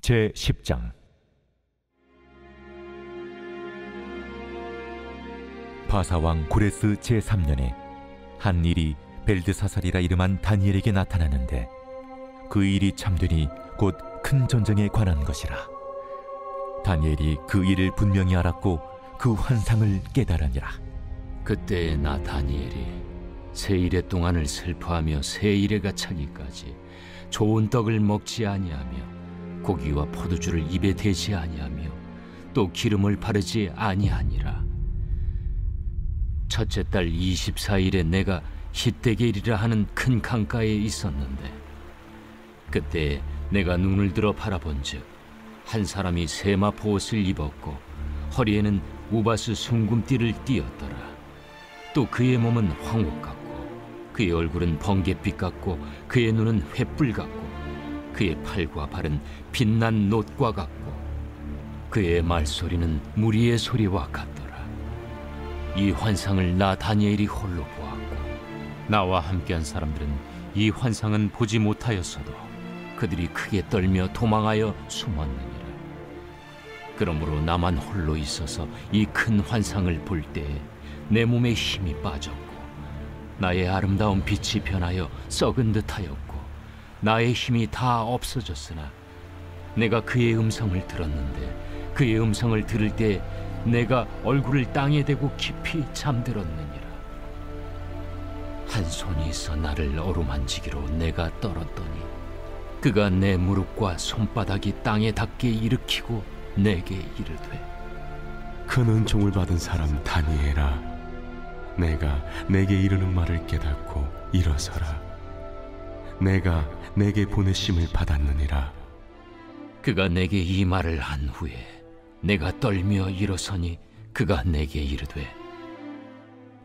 제10장. 바사왕 고레스 제3년에 한 일이 벨드사살이라 이름한 다니엘에게 나타나는데 그 일이 참되니 곧 큰 전쟁에 관한 것이라. 다니엘이 그 일을 분명히 알았고 그 환상을 깨달으니라. 그때 나 다니엘이 세 일의 동안을 슬퍼하며 세 일에가 차기까지 좋은 떡을 먹지 아니하며 고기와 포도주를 입에 대지 아니하며 또 기름을 바르지 아니하니라. 첫째 달 24일에 내가 히데겔이라 하는 큰 강가에 있었는데 그때 내가 눈을 들어 바라본즉 한 사람이 세마포 옷을 입었고 허리에는 우바스 숭금띠를 띠었더라. 또 그의 몸은 황옥 같고 그의 얼굴은 번갯빛 같고 그의 눈은 횃불 같고 그의 팔과 발은 빛난 놋과 같고 그의 말소리는 무리의 소리와 같더라. 이 환상을 나 다니엘이 홀로 보았고 나와 함께한 사람들은 이 환상은 보지 못하였어도 그들이 크게 떨며 도망하여 숨었느니라. 그러므로 나만 홀로 있어서 이 큰 환상을 볼 때에 내 몸에 힘이 빠졌고 나의 아름다운 빛이 변하여 썩은 듯하였고 나의 힘이 다 없어졌으나 내가 그의 음성을 들었는데 그의 음성을 들을 때 내가 얼굴을 땅에 대고 깊이 잠들었느니라. 한 손이 있어 나를 어루만지기로 내가 떨었더니 그가 내 무릎과 손바닥이 땅에 닿게 일으키고 내게 이르되 큰 은총을 받은 사람 다니엘아, 내가 내게 이르는 말을 깨닫고 일어서라. 내가 내게 보내심을 받았느니라. 그가 내게 이 말을 한 후에 내가 떨며 일어서니 그가 내게 이르되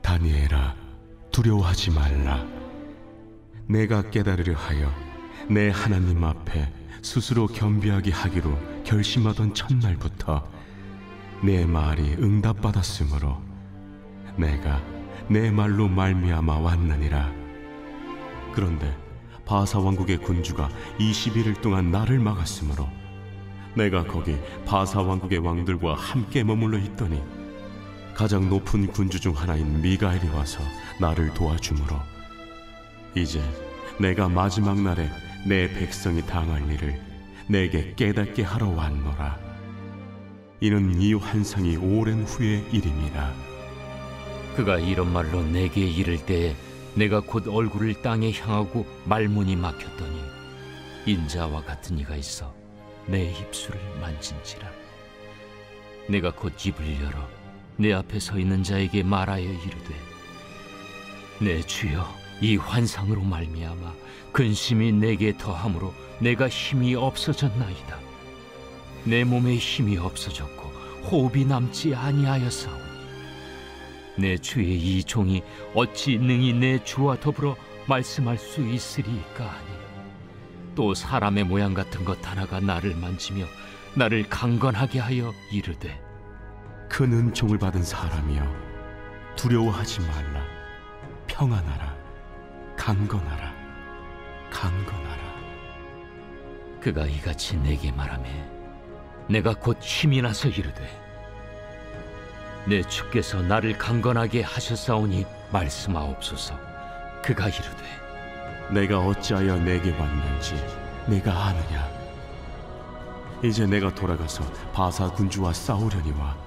다니엘아, 두려워하지 말라. 내가 깨달으려 하여 내 하나님 앞에 스스로 겸비하게 하기로 결심하던 첫날부터 내 말이 응답받았으므로 내가 내 말로 말미암아 왔느니라. 그런데 바사 왕국의 군주가 21일 동안 나를 막았으므로 내가 거기 바사 왕국의 왕들과 함께 머물러 있더니 가장 높은 군주 중 하나인 미가엘이 와서 나를 도와주므로 이제 내가 마지막 날에 내 백성이 당할 일을 내게 깨닫게 하러 왔노라. 이는 이 환상이 오랜 후의 일임이라. 그가 이런 말로 내게 이를 때에 내가 곧 얼굴을 땅에 향하고 말문이 막혔더니 인자와 같은 이가 있어 내 입술을 만진지라. 내가 곧 입을 열어 내 앞에 서 있는 자에게 말하여 이르되 내 주여, 이 환상으로 말미암아 근심이 내게 더함으로 내가 힘이 없어졌나이다. 내 몸에 힘이 없어졌고 호흡이 남지 아니하였사오니 내 주의 이 종이 어찌 능히 내 주와 더불어 말씀할 수 있으리까 하니 또 사람의 모양 같은 것 하나가 나를 만지며 나를 강건하게 하여 이르되 큰 은총을 받은 사람이여, 두려워하지 말라. 평안하라. 강건하라. 강건하라. 그가 이같이 내게 말하매 내가 곧 힘이 나서 이르되 내 주께서 나를 강건하게 하셨사오니 말씀하옵소서. 그가 이르되 내가 어찌하여 내게 왔는지 내가 아느냐. 이제 내가 돌아가서 바사 군주와 싸우려니와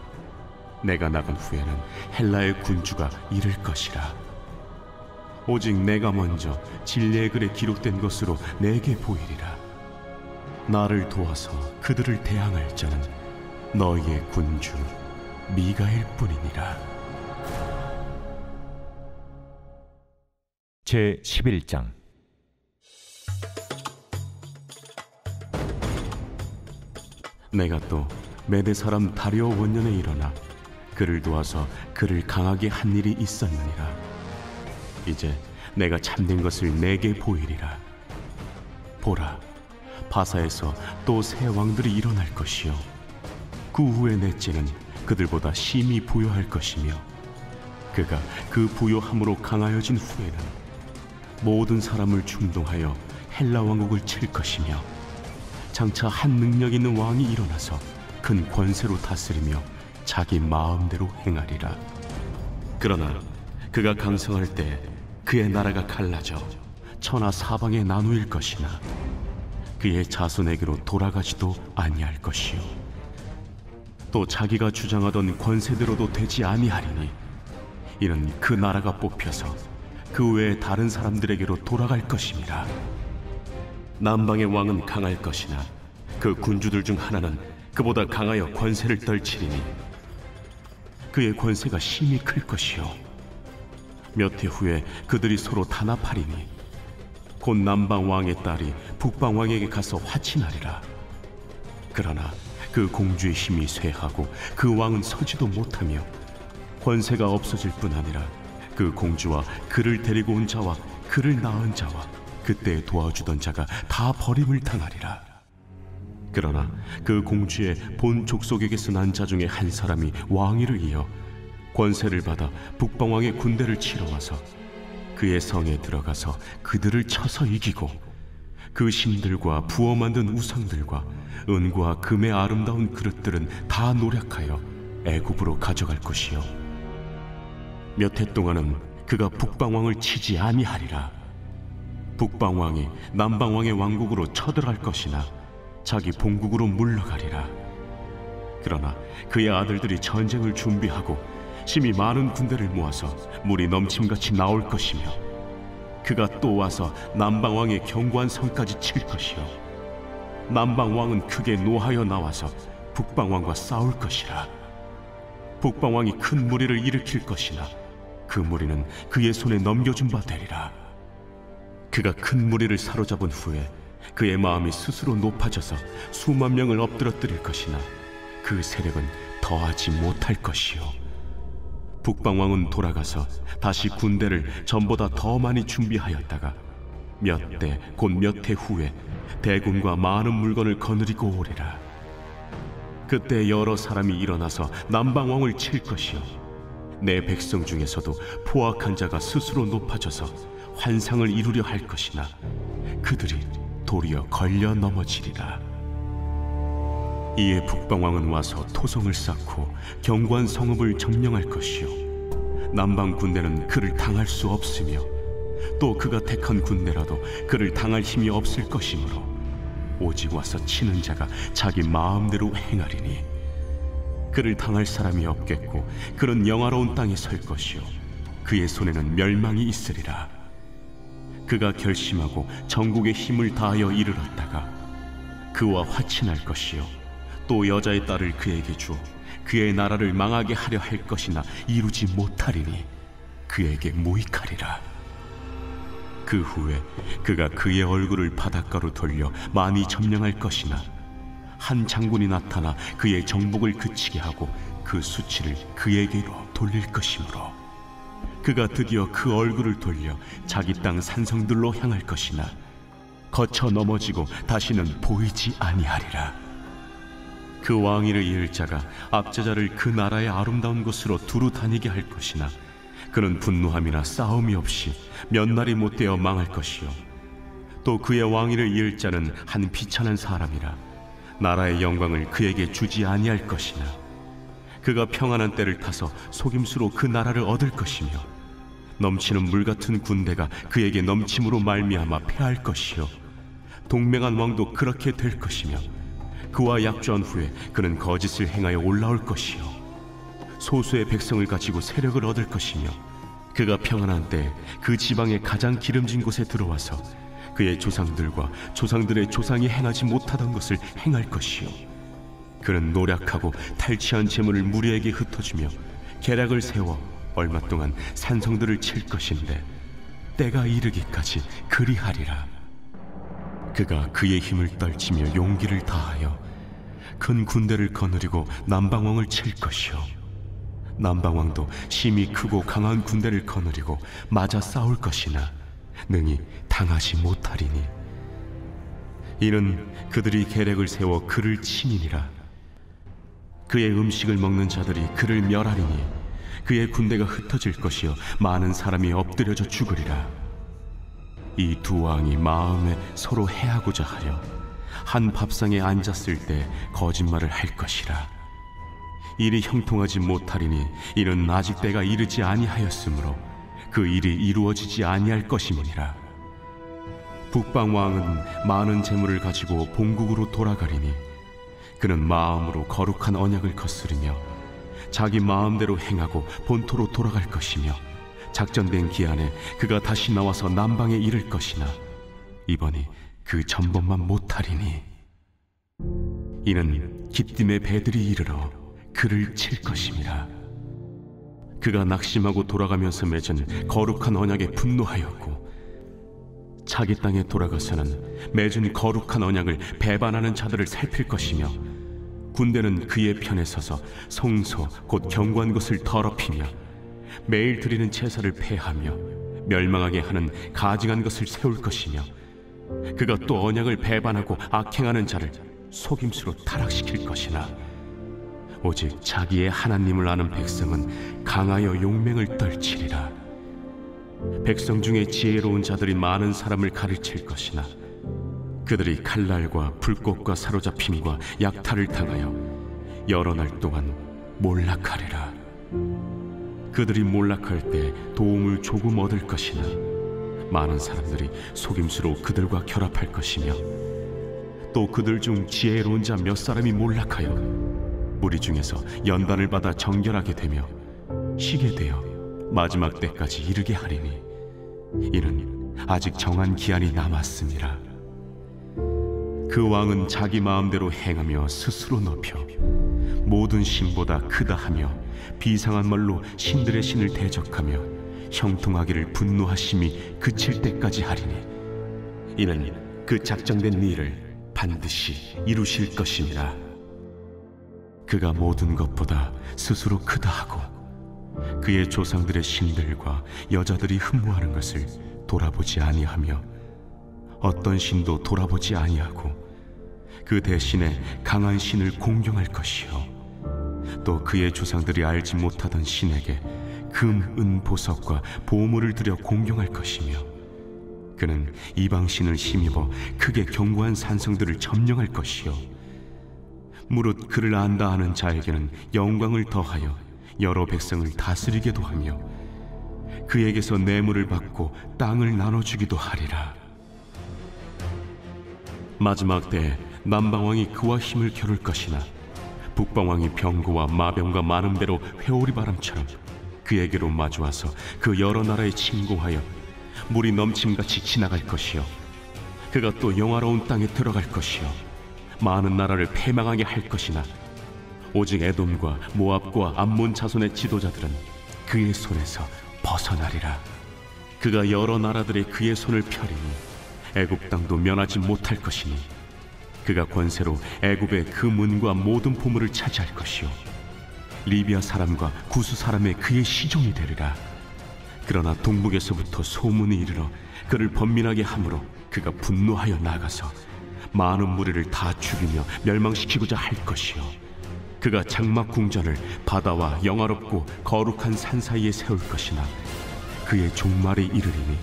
내가 나간 후에는 헬라의 군주가 이를 것이라. 오직 내가 먼저 진리의 글에 기록된 것으로 내게 보이리라. 나를 도와서 그들을 대항할 자는 너희의 군주 미가엘 뿐이니라. 제11장. 내가 또 메대 사람 다리오 원년에 일어나 그를 도와서 그를 강하게 한 일이 있었느니라. 이제 내가 참된 것을 내게 보이리라. 보라, 바사에서 또 새 왕들이 일어날 것이요 그 후에 넷째는 그들보다 심히 부요할 것이며 그가 그 부요함으로 강하여진 후에는 모든 사람을 충동하여 헬라 왕국을 칠 것이며 장차 한 능력 있는 왕이 일어나서 큰 권세로 다스리며 자기 마음대로 행하리라. 그러나 그가 강성할 때 그의 나라가 갈라져 천하 사방에 나누일 것이나 그의 자손에게로 돌아가지도 아니할 것이요 또 자기가 주장하던 권세대로도 되지 아니하리니 이는 그 나라가 뽑혀서 그 외에 다른 사람들에게로 돌아갈 것임이라. 남방의 왕은 강할 것이나 그 군주들 중 하나는 그보다 강하여 권세를 떨치리니 그의 권세가 심히 클 것이요 몇 해 후에 그들이 서로 단합하리니 곧 남방 왕의 딸이 북방 왕에게 가서 화친하리라. 그러나 그 공주의 힘이 쇠하고 그 왕은 서지도 못하며 권세가 없어질 뿐 아니라 그 공주와 그를 데리고 온 자와 그를 낳은 자와 그때 도와주던 자가 다 버림을 당하리라. 그러나 그 공주의 본 족속에게서 난 자 중에 한 사람이 왕위를 이어 권세를 받아 북방왕의 군대를 치러 와서 그의 성에 들어가서 그들을 쳐서 이기고 그 신들과 부어 만든 우상들과 은과 금의 아름다운 그릇들은 다 노략하여 애굽으로 가져갈 것이요 몇 해 동안은 그가 북방왕을 치지 아니하리라. 북방왕이 남방왕의 왕국으로 쳐들어갈 것이나 자기 본국으로 물러가리라. 그러나 그의 아들들이 전쟁을 준비하고 심히 많은 군대를 모아서 물이 넘침같이 나올 것이며 그가 또 와서 남방왕의 견고한 성까지 칠 것이요 남방왕은 크게 노하여 나와서 북방왕과 싸울 것이라. 북방왕이 큰 무리를 일으킬 것이나 그 무리는 그의 손에 넘겨준 바 되리라. 그가 큰 무리를 사로잡은 후에 그의 마음이 스스로 높아져서 수만 명을 엎드러뜨릴 것이나 그 세력은 더하지 못할 것이요 북방왕은 돌아가서 다시 군대를 전보다 더 많이 준비하였다가 몇 대 곧 몇 해 후에 대군과 많은 물건을 거느리고 오리라. 그때 여러 사람이 일어나서 남방왕을 칠 것이요 내 백성 중에서도 포악한 자가 스스로 높아져서 환상을 이루려 할 것이나 그들이 도리어 걸려 넘어지리라. 이에 북방왕은 와서 토성을 쌓고 견고한 성읍을 점령할 것이요 남방 군대는 그를 당할 수 없으며 또 그가 택한 군대라도 그를 당할 힘이 없을 것이므로 오직 와서 치는 자가 자기 마음대로 행하리니 그를 당할 사람이 없겠고 그는 영화로운 땅에 설 것이요 그의 손에는 멸망이 있으리라. 그가 결심하고 전국의 힘을 다하여 이르렀다가 그와 화친할 것이요 또 여자의 딸을 그에게 주어 그의 나라를 망하게 하려 할 것이나 이루지 못하리니 그에게 모익하리라. 그 후에 그가 그의 얼굴을 바닷가로 돌려 많이 점령할 것이나 한 장군이 나타나 그의 정복을 그치게 하고 그 수치를 그에게로 돌릴 것이므로 그가 드디어 그 얼굴을 돌려 자기 땅 산성들로 향할 것이나 거쳐 넘어지고 다시는 보이지 아니하리라. 그 왕위를 이을 자가 압제자를 그 나라의 아름다운 곳으로 두루 다니게 할 것이나 그는 분노함이나 싸움이 없이 몇 날이 못되어 망할 것이요 또 그의 왕위를 이을 자는 한 비천한 사람이라 나라의 영광을 그에게 주지 아니할 것이나 그가 평안한 때를 타서 속임수로 그 나라를 얻을 것이며 넘치는 물 같은 군대가 그에게 넘침으로 말미암아 패할 것이요 동맹한 왕도 그렇게 될 것이며 그와 약조한 후에 그는 거짓을 행하여 올라올 것이요 소수의 백성을 가지고 세력을 얻을 것이며 그가 평안한 때 그 지방의 가장 기름진 곳에 들어와서 그의 조상들과 조상들의 조상이 행하지 못하던 것을 행할 것이요 그는 노략하고 탈취한 재물을 무리에게 흩어주며 계략을 세워 얼마 동안 산성들을 칠 것인데 때가 이르기까지 그리하리라. 그가 그의 힘을 떨치며 용기를 다하여 큰 군대를 거느리고 남방왕을 칠 것이요 남방왕도 심히 크고 강한 군대를 거느리고 맞아 싸울 것이나 능히 당하지 못하리니 이는 그들이 계략을 세워 그를 침이니라. 그의 음식을 먹는 자들이 그를 멸하리니 그의 군대가 흩어질 것이요 많은 사람이 엎드려져 죽으리라. 이 두 왕이 마음에 서로 해하고자 하려 한 밥상에 앉았을 때 거짓말을 할 것이라. 일이 형통하지 못하리니 이는 아직 때가 이르지 아니하였으므로 그 일이 이루어지지 아니할 것임이니라. 북방 왕은 많은 재물을 가지고 본국으로 돌아가리니 그는 마음으로 거룩한 언약을 거스르며 자기 마음대로 행하고 본토로 돌아갈 것이며 작전된 기한에 그가 다시 나와서 남방에 이를 것이나 이번이 그 전번만 못하리니 이는 기띔의 배들이 이르러 그를 칠 것임이라. 그가 낙심하고 돌아가면서 맺은 거룩한 언약에 분노하였고 자기 땅에 돌아가서는 맺은 거룩한 언약을 배반하는 자들을 살필 것이며 군대는 그의 편에 서서 성소 곧 경관 곳을 더럽히며 매일 드리는 제사를 폐하며 멸망하게 하는 가증한 것을 세울 것이며 그가 또 언약을 배반하고 악행하는 자를 속임수로 타락시킬 것이나 오직 자기의 하나님을 아는 백성은 강하여 용맹을 떨치리라. 백성 중에 지혜로운 자들이 많은 사람을 가르칠 것이나 그들이 칼날과 불꽃과 사로잡힘과 약탈을 당하여 여러 날 동안 몰락하리라. 그들이 몰락할 때 도움을 조금 얻을 것이나 많은 사람들이 속임수로 그들과 결합할 것이며 또 그들 중 지혜로운 자 몇 사람이 몰락하여 무리 중에서 연단을 받아 정결하게 되며 쉬게 되어 마지막 때까지 이르게 하리니 이는 아직 정한 기한이 남았음이라. 그 왕은 자기 마음대로 행하며 스스로 높여 모든 신보다 크다 하며 비상한 말로 신들의 신을 대적하며 형통하기를 분노하심이 그칠 때까지 하리니 이는 그 작정된 일을 반드시 이루실 것이니라. 그가 모든 것보다 스스로 크다 하고 그의 조상들의 신들과 여자들이 흠모하는 것을 돌아보지 아니하며 어떤 신도 돌아보지 아니하고 그 대신에 강한 신을 공경할 것이요 또 그의 조상들이 알지 못하던 신에게 금, 은, 보석과 보물을 들여 공경할 것이며 그는 이방 신을 힘입어 크게 견고한 산성들을 점령할 것이요 무릇 그를 안다 하는 자에게는 영광을 더하여 여러 백성을 다스리게도 하며 그에게서 뇌물을 받고 땅을 나눠주기도 하리라. 마지막 때에 남방왕이 그와 힘을 겨룰 것이나 북방왕이 병고와 마병과 많은 배로 회오리 바람처럼 그에게로 마주와서 그 여러 나라에 침공하여 물이 넘침같이 지나갈 것이요 그가 또 영화로운 땅에 들어갈 것이요 많은 나라를 패망하게 할 것이나 오직 에돔과 모압과 암몬 자손의 지도자들은 그의 손에서 벗어나리라. 그가 여러 나라들의 그의 손을 펴리니 애굽 땅도 면하지 못할 것이니 그가 권세로 애굽의 그 문과 모든 보물을 차지할 것이요 리비아 사람과 구스 사람의 그의 시종이 되리라. 그러나 동북에서부터 소문이 이르러 그를 번민하게 함으로 그가 분노하여 나가서 많은 무리를 다 죽이며 멸망시키고자 할 것이요 그가 장막 궁전을 바다와 영화롭고 거룩한 산 사이에 세울 것이나 그의 종말이 이르리니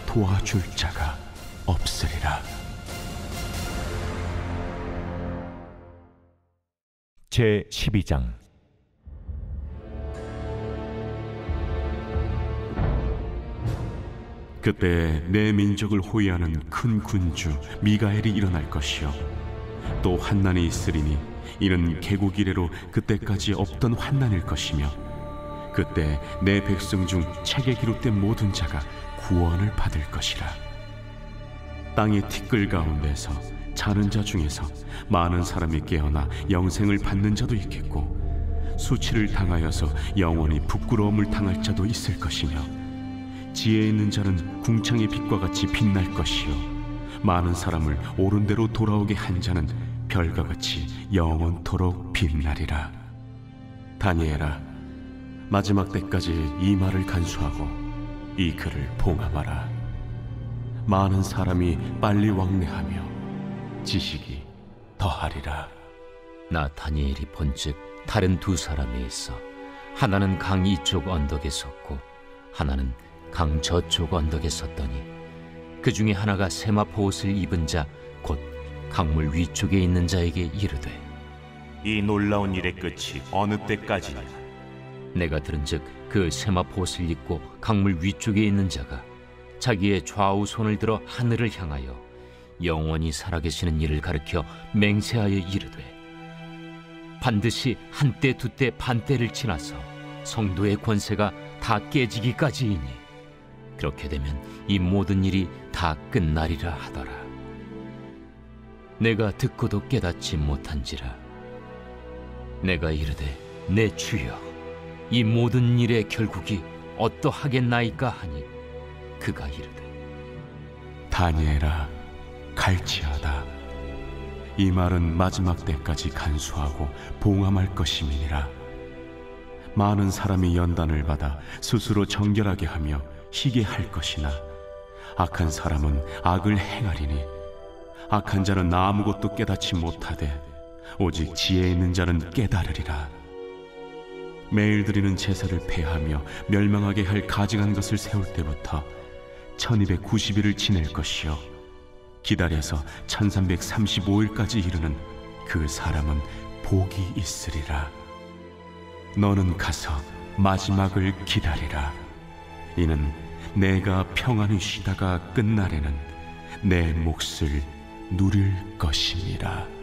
도와줄 자가 없으리라. 제 12장. 그때 내 민족을 호위하는 큰 군주 미가엘이 일어날 것이요 또 환난이 있으리니 이는 개국 이래로 그때까지 없던 환난일 것이며 그때 내 백성 중 책에 기록된 모든 자가 구원을 받을 것이라. 땅의 티끌 가운데서 자는 자 중에서 많은 사람이 깨어나 영생을 받는 자도 있겠고 수치를 당하여서 영원히 부끄러움을 당할 자도 있을 것이며 지혜 있는 자는 궁창의 빛과 같이 빛날 것이요 많은 사람을 옳은 대로 돌아오게 한 자는 별과 같이 영원토록 빛나리라. 다니엘아, 마지막 때까지 이 말을 간수하고 이 글을 봉함하라. 많은 사람이 빨리 왕래하며 지식이 더하리라. 나 다니엘이 본즉 다른 두 사람이 있어 하나는 강 이쪽 언덕에 섰고 하나는 강 저쪽 언덕에 섰더니 그 중에 하나가 세마포 옷을 입은 자 곧 강물 위쪽에 있는 자에게 이르되 이 놀라운 일의 끝이 어느 때까지냐? 내가 들은즉 그 세마포 옷을 입고 강물 위쪽에 있는 자가 자기의 좌우 손을 들어 하늘을 향하여 영원히 살아계시는 이를 가리켜 맹세하여 이르되 반드시 한때 두때 반때를 지나서 성도의 권세가 다 깨지기까지이니 그렇게 되면 이 모든 일이 다 끝나리라 하더라. 내가 듣고도 깨닫지 못한지라. 내가 이르되 내 주여 이 모든 일의 결국이 어떠하겠나이까 하니 그가 이르되 다니엘아 갈지어다. 이 말은 마지막 때까지 간수하고 봉함할 것임이니라. 많은 사람이 연단을 받아 스스로 정결하게 하며 희게 할 것이나 악한 사람은 악을 행하리니 악한 자는 아무것도 깨닫지 못하되 오직 지혜 있는 자는 깨달으리라. 매일 드리는 제사를 폐하며 멸망하게 할 가증한 것을 세울 때부터 1290일을 지낼 것이요 기다려서 1335일까지 이르는 그 사람은 복이 있으리라. 너는 가서 마지막을 기다리라. 이는 내가 평안히 쉬다가 끝날에는 내 몫을 누릴 것임이라.